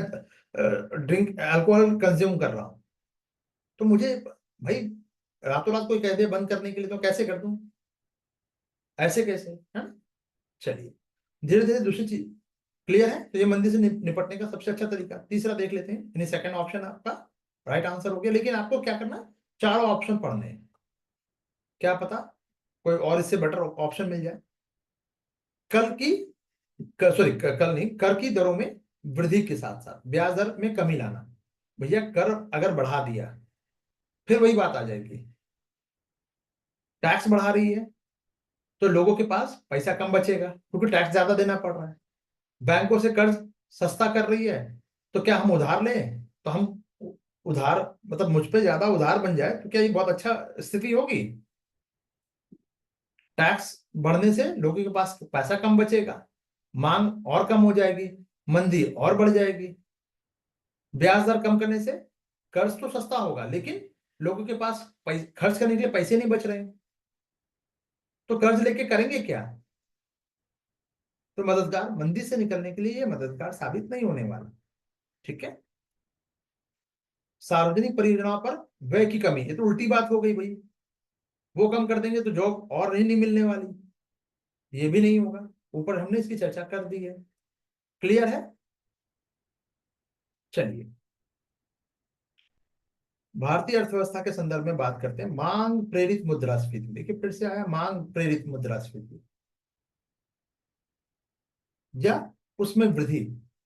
ड्रिंक अल्कोहल कंज्यूम कर रहा हूं तो मुझे भाई रातों रात कोई कह दे बंद करने के लिए तो कैसे कर दूं? ऐसे कैसे, है ना? चलिए धीरे धीरे दूसरी चीज क्लियर है। तो ये मंदी से निपटने का सबसे अच्छा तरीका। तीसरा देख लेते हैं, यानी सेकंड ऑप्शन आपका राइट आंसर हो गया। लेकिन आपको क्या करना है, चारों ऑप्शन पढ़ने हैं, क्या पता कोई और इससे बेटर ऑप्शन मिल जाए। कल की सॉरी कल नहीं, कर की दरों में वृद्धि के साथ साथ ब्याज दर में कमी लाना। भैया कर अगर बढ़ा दिया फिर वही बात आ जाएगी, टैक्स बढ़ा रही है तो लोगों के पास पैसा कम बचेगा क्योंकि टैक्स ज्यादा देना पड़ रहा है। बैंकों से कर्ज सस्ता कर रही है तो क्या हम उधार लें? तो हम उधार मतलब मुझ पे ज्यादा उधार बन जाए तो क्या ये बहुत अच्छा स्थिति होगी? टैक्स बढ़ने से लोगों के पास पैसा कम बचेगा, मांग और कम हो जाएगी, मंदी और बढ़ जाएगी। ब्याज दर कम करने से कर्ज तो सस्ता होगा लेकिन लोगों के पास खर्च करने के लिए पैसे नहीं बच रहे हैं, तो कर्ज लेके करेंगे क्या? तो मददगार, मंदी से निकलने के लिए ये मददगार साबित नहीं होने वाला। ठीक है। सार्वजनिक परियोजनाओं पर व्यय की कमी, ये तो उल्टी बात हो गई भाई। वो कम कर देंगे तो जॉब और नहीं मिलने वाली, ये भी नहीं होगा। ऊपर हमने इसकी चर्चा कर दी है। क्लियर है? चलिए भारतीय अर्थव्यवस्था के संदर्भ में बात करते हैं। मांग प्रेरित मुद्रास्फीति, देखिए फिर से आया मांग प्रेरित मुद्रास्फीति या उसमें वृद्धि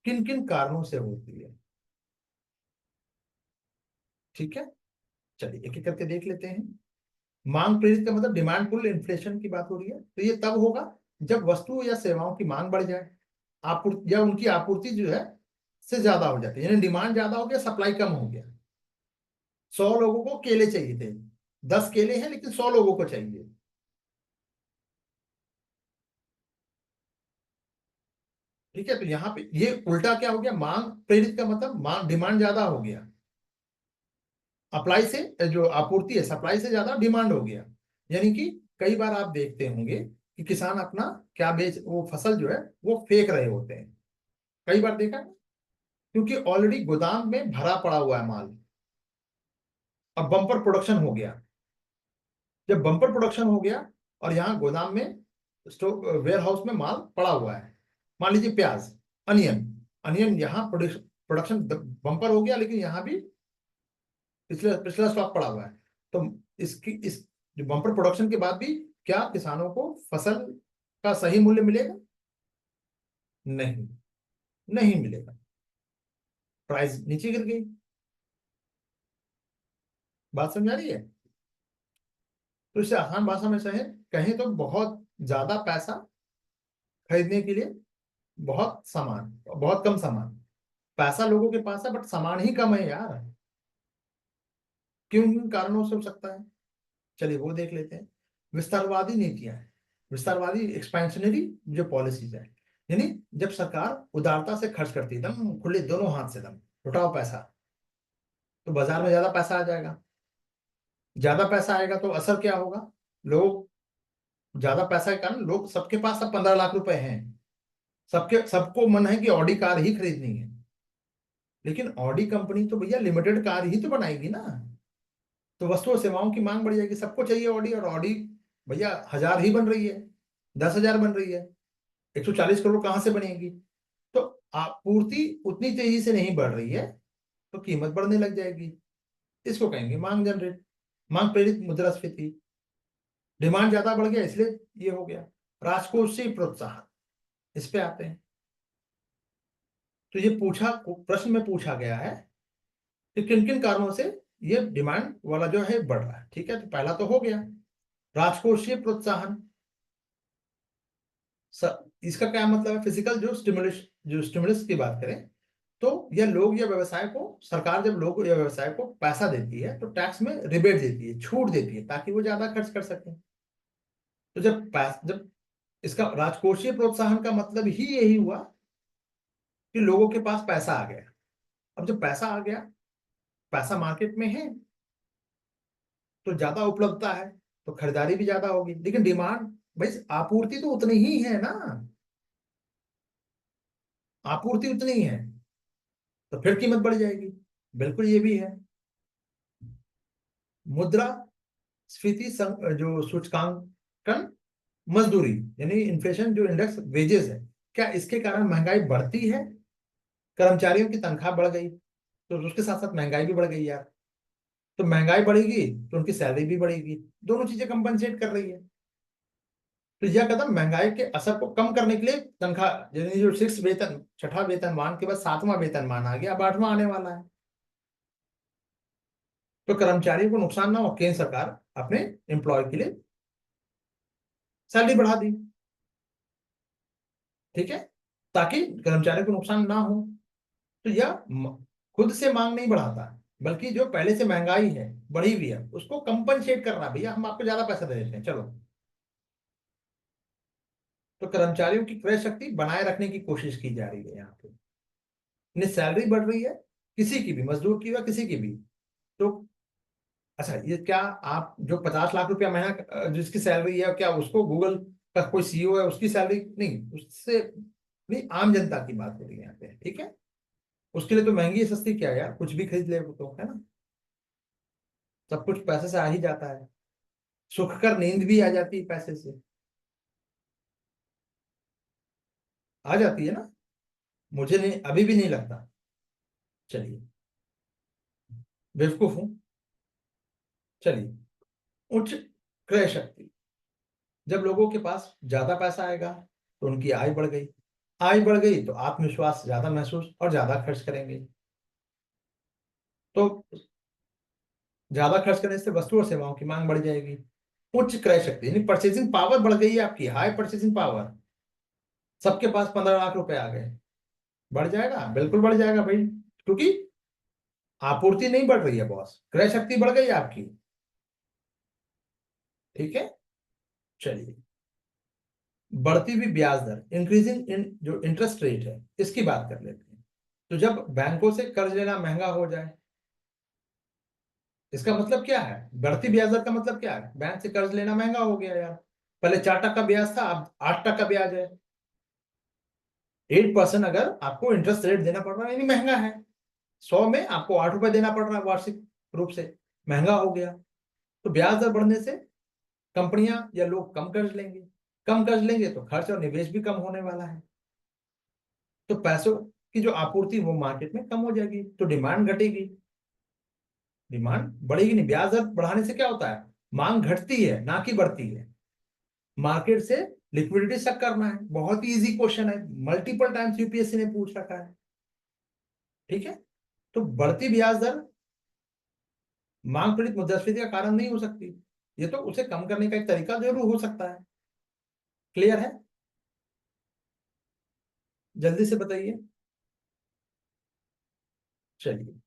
किन किन कारणों से होती है। ठीक है, चलिए एक एक करके देख लेते हैं। मांग प्रेरित का मतलब डिमांड पुल इन्फ्लेशन की बात हो रही है, तो ये तब होगा जब वस्तु या सेवाओं की मांग बढ़ जाए, आपूर्ति या उनकी आपूर्ति जो है से ज्यादा हो जाती है, यानी डिमांड ज्यादा हो गया, सप्लाई कम हो गया। 100 लोगों को केले चाहिए थे, 10 केले हैं लेकिन 100 लोगों को चाहिए। ठीक है, तो यहाँ पे ये उल्टा क्या हो गया, मांग प्रेरित का मतलब मांग डिमांड ज्यादा हो गया, अप्लाई से जो आपूर्ति है सप्लाई से ज्यादा डिमांड हो गया। यानी कि कई बार आप देखते होंगे कि किसान अपना क्या बेच, वो फसल जो है वो फेंक रहे होते हैं, कई बार देखा है? क्योंकि ऑलरेडी गोदाम में भरा पड़ा हुआ है माल और बम्पर प्रोडक्शन हो गया। जब बम्पर प्रोडक्शन हो गया और यहाँ गोदाम में स्टोक वेयर हाउस में माल पड़ा हुआ है, मान लीजिए प्याज, अनियन, अनियन यहाँ प्रोडक्शन बम्पर हो गया लेकिन यहाँ भी पिछले पिछला स्टॉक पड़ा हुआ है। तो इसकी इस जो बम्पर प्रोडक्शन के बाद भी क्या किसानों को फसल का सही मूल्य मिलेगा? नहीं, नहीं मिलेगा, प्राइस नीचे गिर गई। बात समझ आ रही है? तो इससे आसान भाषा में कहें कहें तो बहुत ज्यादा पैसा खरीदने के लिए बहुत सामान, बहुत कम सामान। पैसा लोगों के पास है बट सामान ही कम है यार। किन किन कारणों से हो सकता है, चलिए वो देख लेते हैं। विस्तारवादी नीतियां हैं, विस्तारवादी एक्सपेंशनरी जो पॉलिसीज है, यानी जब सरकार उदारता से खर्च करती है, एकदम खुले दोनों हाथ से, एकदम लुटाओ पैसा, तो बाजार में ज्यादा पैसा आ जाएगा। ज्यादा पैसा आएगा तो असर क्या होगा, लोग, ज्यादा पैसा के कारण लोग, सबके पास अब 15 लाख रुपए हैं, सबके सबको मन है कि ऑडी कार ही खरीदनी है। लेकिन ऑडी कंपनी तो भैया लिमिटेड कार ही तो बनाएगी ना, तो वस्तु और सेवाओं की मांग बढ़ जाएगी, सबको चाहिए ऑडी, और ऑडी भैया 1000 ही बन रही है, 10,000 बन रही है, 140 करोड़ कहां से बनेगी? तो आपूर्ति उतनी तेजी से नहीं बढ़ रही है तो कीमत बढ़ने लग जाएगी। इसको कहेंगे मांग जनरेट, मांग प्रेरित मुद्रास्फीति। डिमांड ज्यादा बढ़ गया इसलिए ये हो गया। राजकोषीय प्रोत्साहन, इस पे आते हैं। तो ये पूछा प्रश्न में पूछा गया है कि किन किन कारणों से ये डिमांड वाला जो है बढ़ रहा है। ठीक है, तो पहला तो हो गया राजकोषीय प्रोत्साहन। इसका क्या मतलब है, फिजिकल जो स्टिमुलस की बात करें तो यह लोग या व्यवसाय को, सरकार जब लोग या व्यवसाय को पैसा देती है तो टैक्स में रिबेट देती है, छूट देती है, ताकि वो ज्यादा खर्च कर सके। तो जब इसका राजकोषीय प्रोत्साहन का मतलब ही यही हुआ कि लोगों के पास पैसा आ गया। अब जब पैसा आ गया, पैसा मार्केट में है तो ज्यादा उपलब्धता है, तो खरीदारी भी ज्यादा होगी, लेकिन डिमांड, भाई आपूर्ति तो उतनी ही है ना, आपूर्ति उतनी ही है, तो फिर कीमत बढ़ जाएगी। बिल्कुल ये भी है। मुद्रा स्फीति जो सूचकांकन, मजदूरी यानी इन्फ्लेशन जो इंडेक्स वेजेस है, क्या इसके कारण महंगाई बढ़ती है? कर्मचारियों की तनख्वाह बढ़ गई तो उसके साथ साथ महंगाई भी बढ़ गई यार, तो महंगाई बढ़ेगी तो उनकी सैलरी भी बढ़ेगी, दोनों चीजें कंपनसेट कर रही है। तो यह कदम महंगाई के असर को कम करने के लिए, तनख्वाह यानी जो सिक्स वेतन, छठा वेतनमान के बाद सातवां वेतनमान आ गया, अब आठवां आने वाला है, तो कर्मचारियों को नुकसान ना हो, केंद्र सरकार अपने एम्प्लॉय के लिए सैलरी बढ़ा दी। ठीक है, ताकि कर्मचारियों को नुकसान ना हो। तो यह खुद से मांग नहीं बढ़ाता, बल्कि जो पहले से महंगाई है बढ़ी हुई है उसको कंपनसेट कर रहा है, भैया हम आपको ज्यादा पैसा दे देते हैं चलो। तो कर्मचारियों की क्रय शक्ति बनाए रखने की कोशिश की जा रही है यहाँ पे। इन्हें सैलरी बढ़ रही है, किसी की भी, मजदूर की या किसी की भी। तो अच्छा, ये क्या आप जो 50 लाख रुपया महीना जिसकी सैलरी है, क्या उसको गूगल का कोई सीईओ है उसकी सैलरी नहीं, उससे नहीं, आम जनता की बात हो रही है यहाँ पे। ठीक है, उसके लिए तो महंगी सस्ती क्या है यार, कुछ भी खरीद ले वो तो, है ना, सब कुछ पैसे से आ ही जाता है, सुख कर नींद भी आ जाती है पैसे से, आ जाती है ना। मुझे नहीं, अभी भी नहीं लगता। चलिए, बेवकूफ हूं। चलिए, उच्च क्रय शक्ति, जब लोगों के पास ज्यादा पैसा आएगा तो उनकी आय बढ़ गई, आय बढ़ गई तो आत्मविश्वास ज्यादा महसूस और ज्यादा खर्च करेंगे, तो ज्यादा खर्च करने से वस्तु और सेवाओं की मांग बढ़ जाएगी। उच्च क्रय शक्ति यानी परचेसिंग पावर बढ़ गई है आपकी, हाई परचेसिंग पावर, सबके पास 15 लाख रुपए आ गए, बढ़ जाएगा, बिल्कुल बढ़ जाएगा भाई, क्योंकि आपूर्ति नहीं बढ़ रही है बॉस, क्रय शक्ति बढ़ गई है आपकी। ठीक है, चलिए, बढ़ती हुई ब्याज दर, इंक्रीजिंग इन जो इंटरेस्ट रेट है, इसकी बात कर लेते हैं। तो जब बैंकों से कर्ज लेना महंगा हो जाए, इसका मतलब क्या है, बढ़ती ब्याज दर का मतलब क्या है, बैंक से कर्ज लेना महंगा हो गया यार, पहले 4% ब्याज था, अब 8% ब्याज है। 8% अगर आपको इंटरेस्ट रेट देना पड़ रहा है यानी महंगा है, 100 में आपको 8 रुपए देना पड़ रहा है वार्षिक रूप से, महंगा हो गया। तो ब्याज दर बढ़ने से कंपनियां या लोग कम कर्ज लेंगे, कम कर्ज लेंगे तो खर्च और निवेश भी कम होने वाला है, तो पैसों की जो आपूर्ति वो मार्केट में कम हो जाएगी, तो डिमांड घटेगी, डिमांड बढ़ेगी नहीं। ब्याज दर बढ़ाने से क्या होता है, मांग घटती है ना कि बढ़ती है। मार्केट से लिक्विडिटी सक करना है, बहुत ही इजी क्वेश्चन है, मल्टीपल टाइम्स यूपीएससी ने पूछ रखा है। ठीक है, तो बढ़ती ब्याज दर मांग प्रेरित मुद्रास्फीति का कारण नहीं हो सकती, ये तो उसे कम करने का एक तरीका जरूर हो सकता है। क्लियर है, जल्दी से बताइए। चलिए,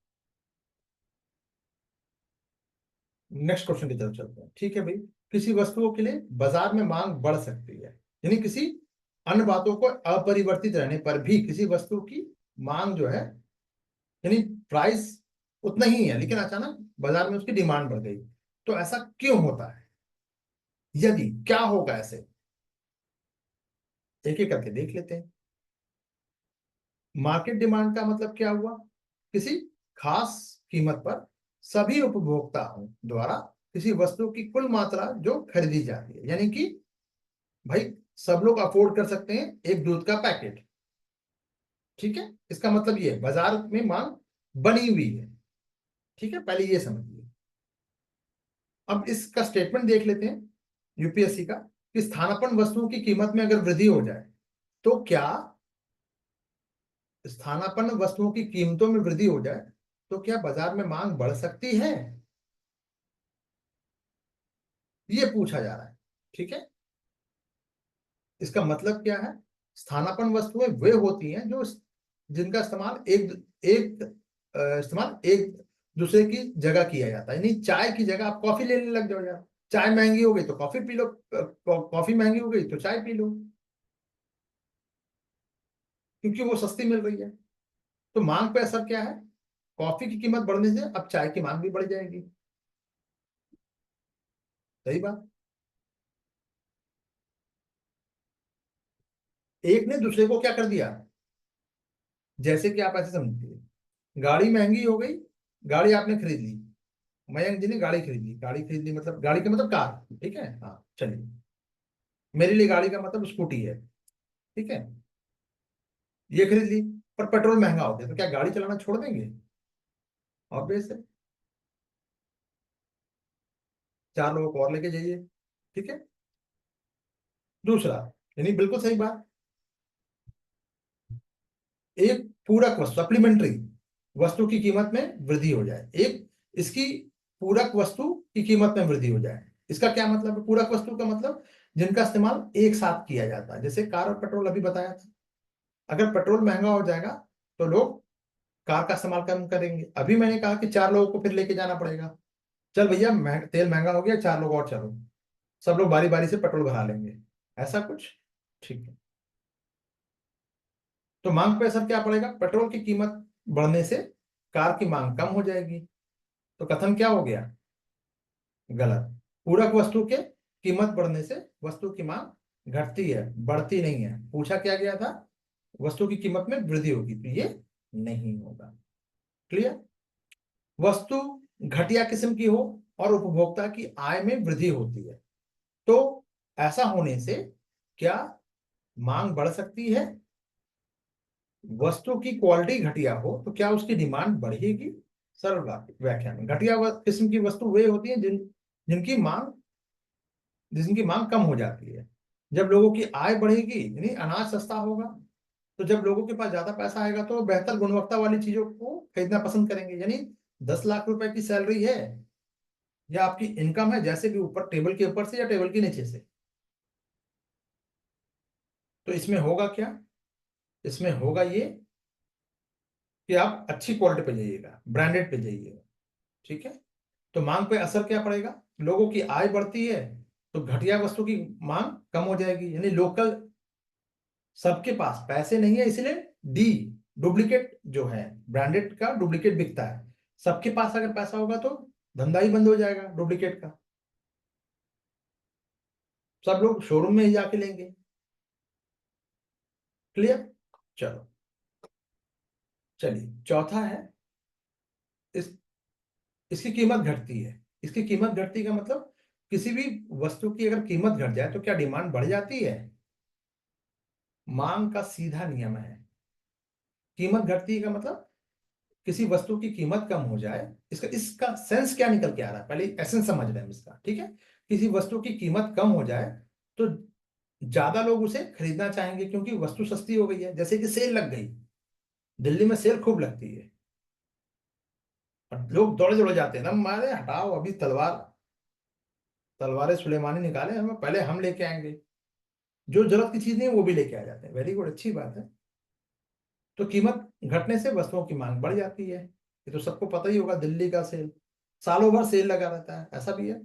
नेक्स्ट क्वेश्चन की तरफ चलते हैं। ठीक है भाई, किसी वस्तुओं के लिए बाजार में मांग बढ़ सकती है, यानी किसी अन्य बातों को अपरिवर्तित रहने पर भी किसी वस्तु की मांग जो है, यानी प्राइस उतना ही है लेकिन अचानक बाजार में उसकी डिमांड बढ़ गई, तो ऐसा क्यों होता है, यदि क्या होगा ऐसे, एक एक करके देख लेते हैं। मार्केट डिमांड का मतलब क्या हुआ, किसी खास कीमत पर सभी उपभोक्ताओं द्वारा किसी वस्तु की कुल मात्रा जो खरीदी जाती है, यानी कि भाई सब लोग अफोर्ड कर सकते हैं एक दूध का पैकेट। ठीक है, इसका मतलब ये है बाजार में मांग बनी हुई है। ठीक है, पहले ये समझिए। अब इसका स्टेटमेंट देख लेते हैं यूपीएससी का, कि स्थानापन्न वस्तुओं की कीमत में अगर वृद्धि हो जाए तो क्या, स्थानापन्न वस्तुओं की कीमतों में वृद्धि हो जाए तो क्या बाजार में मांग बढ़ सकती है, ये पूछा जा रहा है। ठीक है, इसका मतलब क्या है, स्थानापन्न वस्तुएं वे होती हैं जो जिनका इस्तेमाल एक एक इस्तेमाल एक दूसरे की जगह किया जाता है। यानी चाय की जगह आप कॉफी लेने लग जाओ यार, चाय महंगी हो गई तो कॉफी पी लो, कॉफी महंगी हो गई तो चाय पी लो, क्योंकि वो सस्ती मिल रही है। तो मांग पे असर क्या है, कॉफी की कीमत बढ़ने से अब चाय की मांग भी बढ़ जाएगी। सही बात। एक ने दूसरे को क्या कर दिया, जैसे कि आप ऐसे समझिए, गाड़ी महंगी हो गई, गाड़ी आपने खरीद ली, मयंक जी ने गाड़ी खरीद ली, गाड़ी खरीद ली मतलब गाड़ी का मतलब कार, ठीक है, हाँ चलिए, मेरे लिए गाड़ी का मतलब स्कूटी है, ठीक है, ये खरीद ली। पर पेट्रोल महंगा हो गया तो क्या गाड़ी चलाना छोड़ देंगे, ऑब्वियस है। चार लोगों को और लेके जाइए, ठीक है। दूसरा, यानी बिल्कुल सही बात, एक पूरक वस्तु सप्लीमेंट्री वस्तु की कीमत में वृद्धि हो जाए, एक इसकी पूरक वस्तु की कीमत में वृद्धि हो जाए। इसका क्या मतलब है, पूरक वस्तु का मतलब जिनका इस्तेमाल एक साथ किया जाता है, जैसे कार और पेट्रोल अभी बताया था। अगर पेट्रोल महंगा हो जाएगा तो लोग कार का इस्तेमाल कम करेंगे। अभी मैंने कहा कि चार लोगों को फिर लेके जाना पड़ेगा, चल भैया तेल महंगा हो गया, चार लोग और चलो, सब लोग बारी बारी से पेट्रोल भरा लेंगे, ऐसा कुछ। ठीक है, तो मांग पे असर क्या पड़ेगा, पेट्रोल की कीमत बढ़ने से कार की मांग कम हो जाएगी। तो कथन क्या हो गया, गलत। पूरक वस्तु के कीमत बढ़ने से वस्तु की मांग घटती है, बढ़ती नहीं है। पूछा क्या गया था, वस्तु की कीमत में वृद्धि होगी, तो ये नहीं होगा। क्लियर। वस्तु घटिया किस्म की हो और उपभोक्ता की आय में वृद्धि होती है, तो ऐसा होने से क्या मांग बढ़ सकती है, वस्तु की क्वालिटी घटिया हो तो क्या उसकी डिमांड बढ़ेगी। सरल व्याख्या में, घटिया किस्म की वस्तु वे होती है जिनकी मांग जिनकी मांग कम हो जाती है। जब लोगों की आय बढ़ेगी यानी अनाज सस्ता होगा, तो जब लोगों के पास ज्यादा पैसा आएगा तो बेहतर गुणवत्ता वाली चीजों को खरीदना पसंद करेंगे। यानी 10 लाख रुपए की सैलरी है या आपकी इनकम है, जैसे भी ऊपर टेबल के ऊपर से या टेबल के नीचे से, तो इसमें होगा क्या, इसमें होगा ये कि आप अच्छी क्वालिटी पे जाइएगा, ब्रांडेड पे जाइएगा, ठीक है। तो मांग पे असर क्या पड़ेगा, लोगों की आय बढ़ती है तो घटिया वस्तु की मांग कम हो जाएगी। यानी लोकल, सबके पास पैसे नहीं है इसलिए डी डुप्लीकेट जो है, ब्रांडेड का डुप्लीकेट बिकता है। सबके पास अगर पैसा होगा तो धंधा ही बंद हो जाएगा डुप्लीकेट का, सब लोग शोरूम में ही जाके लेंगे। क्लियर। चलो, चलिए चौथा है, इस इसकी कीमत घटती है। इसकी कीमत घटती का मतलब किसी भी वस्तु की अगर कीमत घट जाए तो क्या डिमांड बढ़ जाती है। मांग का सीधा नियम है, कीमत घटती है का मतलब किसी वस्तु की कीमत कम हो जाए। इसका इसका सेंस क्या निकल के आ रहा है, पहले एसेंस समझ रहे हैं इसका, ठीक है। किसी वस्तु की कीमत कम हो जाए तो ज्यादा लोग उसे खरीदना चाहेंगे क्योंकि वस्तु सस्ती हो गई है। जैसे कि सेल लग गई, दिल्ली में सेल खूब लगती है और लोग दौड़े दौड़े जाते हैं ना, मारे हटाओ अभी तलवारें सुलेमानी निकाले, हमें पहले हम लेके आएंगे। जो जरूरत की चीज नहीं है वो भी लेके आ जाते हैं, वेरी गुड, अच्छी बात है। तो कीमत घटने से वस्तुओं की मांग बढ़ जाती है, ये तो सबको पता ही होगा, दिल्ली का सेल सालों भर सेल लगा रहता है, ऐसा भी है।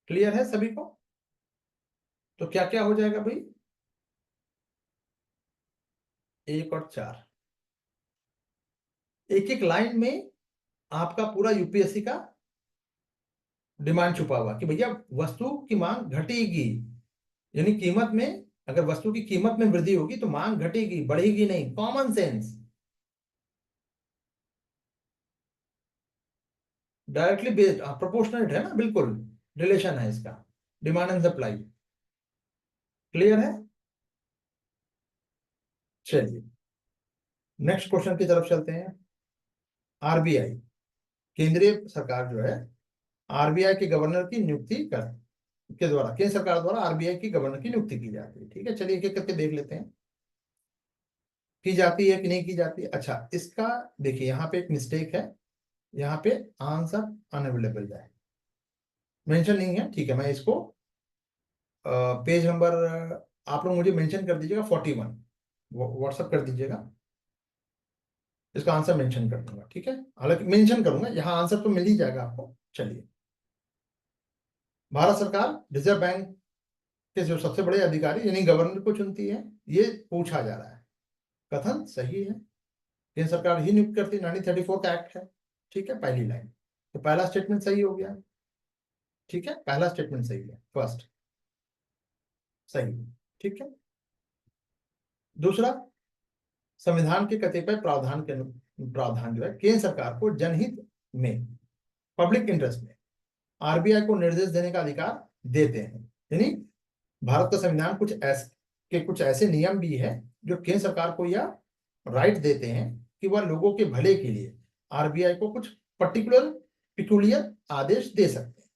क्लियर है सभी को। तो क्या क्या हो जाएगा भाई, एक और चार, एक एक लाइन में आपका पूरा यूपीएससी का डिमांड छुपा हुआ कि भैया वस्तु की मांग घटेगी, यानी कीमत में, अगर वस्तु की कीमत में वृद्धि होगी तो मांग घटेगी, बढ़ेगी नहीं, common sense. Directly based proportional है ना, बिल्कुल रिलेशन है इसका, डिमांड एंड सप्लाई। क्लियर है। चलिए नेक्स्ट क्वेश्चन की तरफ चलते हैं। आरबीआई, केंद्रीय सरकार जो है, आरबीआई के गवर्नर की नियुक्ति कर के द्वारा, केंद्र सरकार द्वारा आरबीआई की गवर्नर की नियुक्ति की जाती है, ठीक है। चलिए एक एक करके देख लेते हैं। की जाती है कि नहीं की जाती है? अच्छा, इसका देखिए यहाँ पे एक मिस्टेक है, यहाँ पे आंसर अनअवेलेबल है, मेंशन नहीं है। ठीक है, मैं इसको पेज नंबर आप लोग मुझे मेंशन कर दीजिएगा 41, व्हाट्सअप कर दीजिएगा, इसका आंसर मेंशन कर दूंगा। ठीक है, हालांकि मेंशन करूंगा, यहाँ आंसर तो मिल ही जाएगा आपको। चलिए, भारत सरकार रिजर्व बैंक के जो सबसे बड़े अधिकारी यानी गवर्नर को चुनती है, ये पूछा जा रहा है। कथन सही है, केंद्र सरकार ही नियुक्त करती है, 1934 का एक्ट है। ठीक है, पहली लाइन, तो पहला स्टेटमेंट सही हो गया। ठीक है, पहला स्टेटमेंट सही है, फर्स्ट सही है। ठीक है, दूसरा, संविधान के कतिपय प्रावधान जो है केंद्र सरकार को जनहित में, पब्लिक इंटरेस्ट में आरबीआई को निर्देश देने का अधिकार देते हैं। यानी भारत का संविधान कुछ ऐसे नियम भी है जो केंद्र सरकार को यह राइट देते हैं कि वह लोगों के भले के लिए आरबीआई को कुछ पर्टिकुलर पिकुलियर आदेश दे सकते हैं।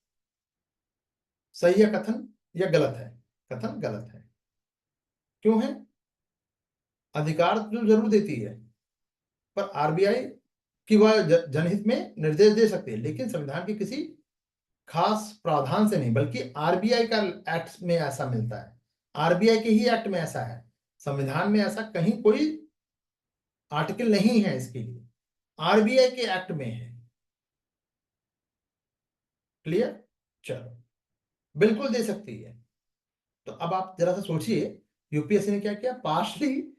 सही है कथन या गलत है? कथन गलत है। क्यों है? अधिकार तो जरूर देती है, पर आरबीआई की वह जनहित में निर्देश दे सकते हैं, लेकिन संविधान के किसी खास प्रावधान से नहीं, बल्कि आरबीआई का एक्ट में ऐसा मिलता है, आरबीआई के ही एक्ट में ऐसा है। संविधान में ऐसा कहीं कोई आर्टिकल नहीं है इसके लिए, आरबीआई के एक्ट में है। क्लियर? चलो, बिल्कुल दे सकती है। तो अब आप जरा सा सोचिए, यूपीएससी ने क्या किया, पार्शली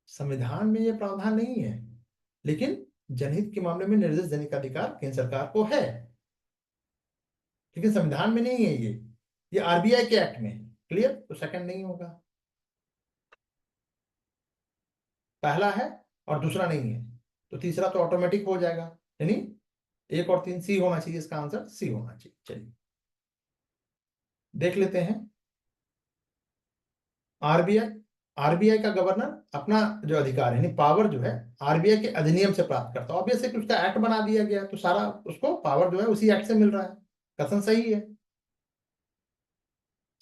संविधान में यह प्रावधान नहीं है, लेकिन जनहित के मामले में निर्देश देने का अधिकार केंद्र सरकार को है, लेकिन संविधान में नहीं है ये आरबीआई के एक्ट में है। क्लियर? तो सेकंड नहीं होगा, पहला है और दूसरा नहीं है, तो तीसरा तो ऑटोमेटिक हो जाएगा, यानी 1 और 3 सी होना चाहिए, इसका आंसर सी होना चाहिए। चलिए देख लेते हैं। आरबीआई आरबीआई का गवर्नर अपना जो अधिकार है, यानी पावर जो है, आरबीआई के अधिनियम से प्राप्त करता है। ऑब्वियसली उसका एक्ट बना दिया गया, तो सारा उसको पावर जो है उसी एक्ट से मिल रहा है। कथन सही है,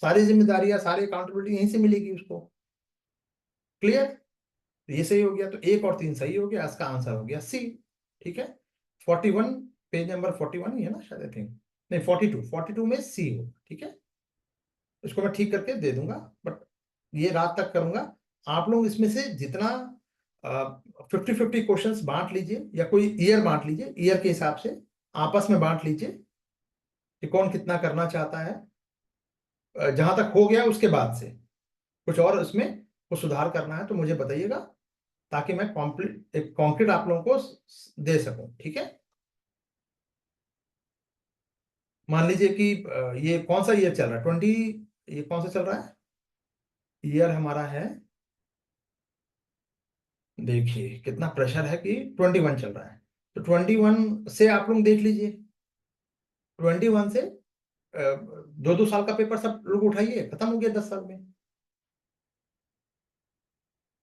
सारी जिम्मेदारियां, सारी अकाउंटेबिलिटी यहीं से मिलेगी उसको। क्लियर? ये सही हो गया, तो 1 और 3 सही हो गया, इसका आंसर हो गया सी। ठीक है, 41, पेज नंबर 41 ही है ना शायद, आई थिंक, नहीं 42 में सी हो। ठीक है, इसको मैं ठीक करके दे दूंगा, बट ये रात तक करूंगा। आप लोग इसमें से जितना 50-50 क्वेश्चंस बांट लीजिए, या कोई ईयर बांट लीजिए, ईयर के हिसाब से आपस में बांट लीजिए कि कौन कितना करना चाहता है। जहां तक हो गया उसके बाद से कुछ और इसमें कुछ सुधार करना है तो मुझे बताइएगा, ताकि मैं एक कॉन्क्रीट आप लोगों को दे सकूं। ठीक है, मान लीजिए कि ये कौन सा ईयर चल रहा है, 20, ये कौन सा चल रहा है ईयर हमारा है, देखिए कितना प्रेशर है कि 21 चल रहा है, तो 21 से आप लोग देख लीजिए, 21 से 2-2 साल का पेपर सब लोग उठाइए, खत्म हो गया 10 साल में।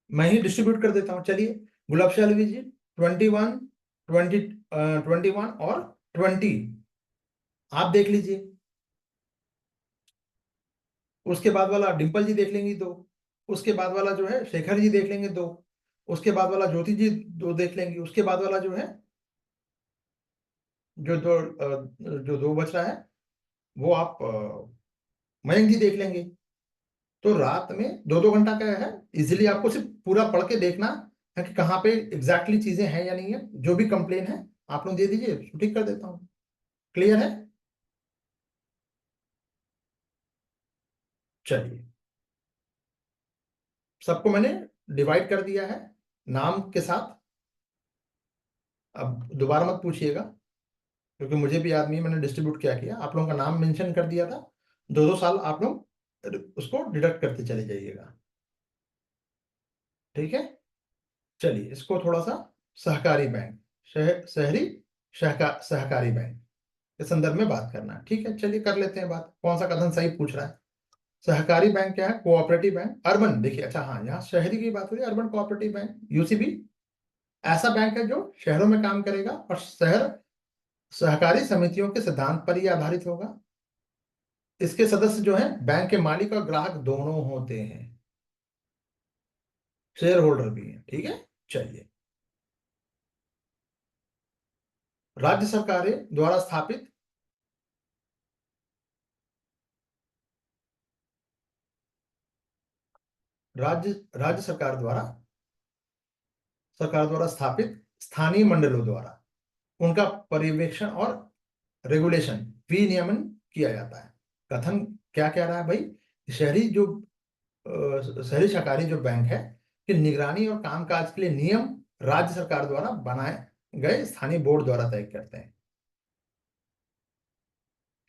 मैं ही डिस्ट्रीब्यूट कर देता हूँ, चलिए गुलाब शाह लीजिए, 21, 21 और 20 आप देख लीजिए। उसके बाद वाला डिम्पल जी देख लेंगी 2, उसके बाद वाला जो है शेखर जी देख लेंगे 2, उसके बाद वाला ज्योति जी 2 देख लेंगी, उसके बाद वाला जो है जो 2 बच रहा है वो आप मयंक जी देख लेंगे। तो रात में 2-2 घंटा का है, इजिली आपको सिर्फ पूरा पढ़ के देखना है कि कहाँ पे एग्जैक्टली चीजें हैं या नहीं है। जो भी कंप्लेन है आप लोग दे दीजिए, ठीक कर देता हूँ। क्लियर है? चलिए, सबको मैंने डिवाइड कर दिया है नाम के साथ। अब दोबारा मत पूछिएगा, क्योंकि मुझे भी याद नहीं, मैंने डिस्ट्रीब्यूट क्या किया, आप लोगों का नाम मेंशन कर दिया था। 2-2 साल आप लोग उसको डिडक्ट करते चले जाइएगा। ठीक है, चलिए इसको थोड़ा सा सहकारी बैंक, शहरी सहकारी बैंक के संदर्भ में बात करना है। ठीक है, चलिए कर लेते हैं बात, कौन सा कथन सही पूछ रहा है। सहकारी बैंक क्या है? कोऑपरेटिव बैंक, अर्बन, देखिए अच्छा हाँ, यहाँ शहरी की बात हो रही है, अर्बन कोऑपरेटिव बैंक, यूसीबी ऐसा बैंक है जो शहरों में काम करेगा और शहर सहकारी समितियों के सिद्धांत पर ही आधारित होगा। इसके सदस्य जो हैं बैंक के मालिक और ग्राहक दोनों होते हैं। शेयर होल्डर भी है, ठीक है। चलिए, राज्य सरकारें द्वारा स्थापित, राज्य सरकार द्वारा स्थापित स्थानीय मंडलों द्वारा उनका पर्यवेक्षण और रेगुलेशन, विनियमन किया जाता है। कथन क्या कह रहा है भाई, शहरी जो शहरी सहकारी जो बैंक है कि निगरानी और कामकाज के लिए नियम राज्य सरकार द्वारा बनाए गए स्थानीय बोर्ड द्वारा तय करते हैं।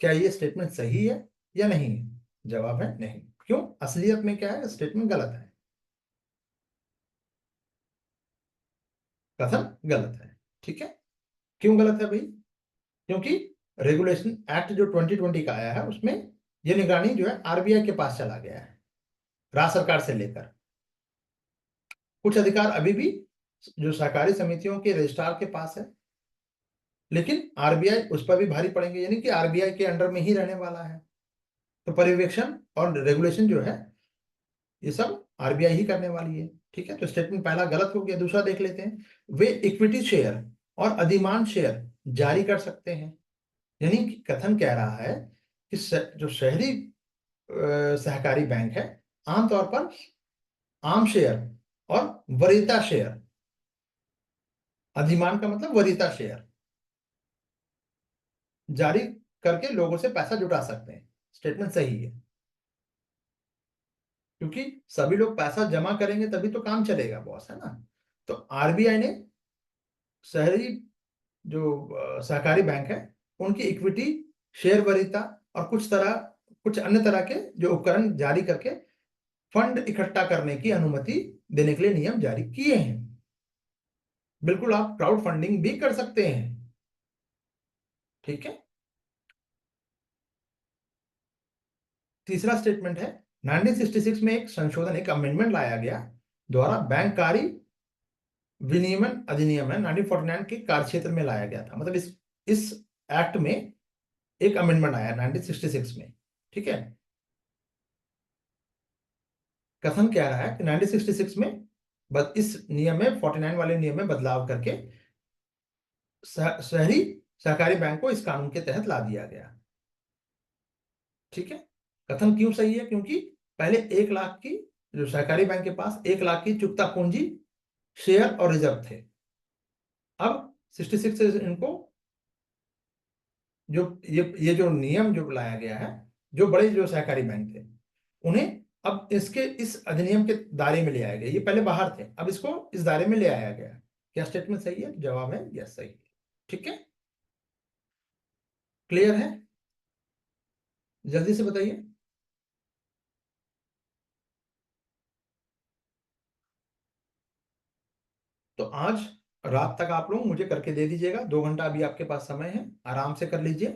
क्या ये स्टेटमेंट सही है या नहीं है? जवाब है नहीं। क्यों? असलियत में क्या है, स्टेटमेंट गलत है, कथन गलत है। ठीक है। क्यों गलत है भाई? क्योंकि रेगुलेशन एक्ट जो 2020 का आया है उसमें ये निगरानी जो है आरबीआई के पास चला गया है, राज्य सरकार से लेकर। कुछ अधिकार अभी भी जो सहकारी समितियों के रजिस्ट्रार के पास है, लेकिन आरबीआई उस पर भी भारी पड़ेंगे, यानी कि आरबीआई के अंडर में ही रहने वाला है। तो पर्यवेक्षण और रेगुलेशन जो है ये सब आरबीआई ही करने वाली है। ठीक है, तो स्टेटमेंट पहला गलत हो गया। दूसरा देख लेते हैं, वे इक्विटी शेयर और अधिमांश शेयर जारी कर सकते हैं। यानी कि कथन कह रहा है कि जो शहरी सहकारी बैंक है आमतौर पर आम शेयर और वरीयता शेयर, अधिमान का मतलब वरीयता शेयर, जारी करके लोगों से पैसा जुटा सकते हैं। स्टेटमेंट सही है, क्योंकि सभी लोग पैसा जमा करेंगे तभी तो काम चलेगा बॉस, है ना। तो आरबीआई ने शहरी जो सहकारी बैंक है उनकी इक्विटी, शेयर वरीयता और कुछ अन्य तरह के जो उपकरण जारी करके फंड इकट्ठा करने की अनुमति देने के लिए नियम जारी किए हैं। बिल्कुल, आप क्राउड फंडिंग भी कर सकते हैं। ठीक है। तीसरा स्टेटमेंट है, 1966 में एक संशोधन, एक अमेंडमेंट लाया गया द्वारा बैंक कार्य विनियमन अधिनियम है 1949 के कार्यक्षेत्र में लाया गया था। मतलब इस एक्ट में एक अमेंडमेंट आया 1966 में। ठीक है। कथन क्या रहा है कि 1966 में इस नियम में 49 वाले नियम में बदलाव करके शहरी सहकारी बैंक को इस कानून के तहत ला दिया गया। ठीक है। कथन क्यों सही है? क्योंकि पहले 1 लाख की, जो सहकारी बैंक के पास 1 लाख की चुकता पूंजी, शेयर और रिजर्व थे। अब 66 से इनको जो ये जो नियम जो लाया गया है, जो बड़े जो सहकारी बैंक थे उन्हें अब इसके इस अधिनियम के दायरे में ले आया गया। ये पहले बाहर थे, अब इसको इस दायरे में ले आया गया। क्या स्टेटमेंट सही है? जवाब है यस, सही है। ठीक है, क्लियर है? जल्दी से बताइए। तो आज रात तक आप लोग मुझे करके दे दीजिएगा, 2 घंटा अभी आपके पास समय है, आराम से कर लीजिए।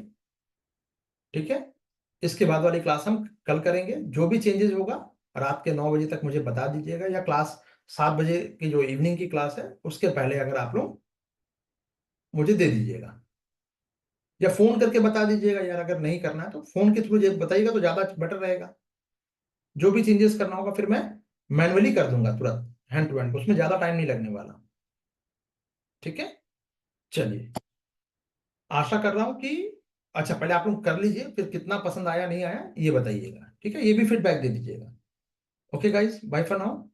ठीक है। इसके बाद वाली क्लास हम कल करेंगे। जो भी चेंजेस होगा रात के 9 बजे तक मुझे बता दीजिएगा, या क्लास 7 बजे की जो इवनिंग की क्लास है उसके पहले अगर आप लोग मुझे दे दीजिएगा, या फोन करके बता दीजिएगा। यार अगर नहीं करना है तो फोन के थ्रू बताइएगा तो ज्यादा बेटर रहेगा। जो भी चेंजेस करना होगा फिर मैं मैनुअली कर दूंगा तुरंत, हैंड टू हैंड, उसमें ज्यादा टाइम नहीं लगने वाला। ठीक है। चलिए, आशा कर रहा हूं कि, अच्छा पहले आप लोग कर लीजिए, फिर कितना पसंद आया नहीं आया ये बताइएगा। ठीक है, ये भी फीडबैक दे दीजिएगा। Okay guys, bye for now.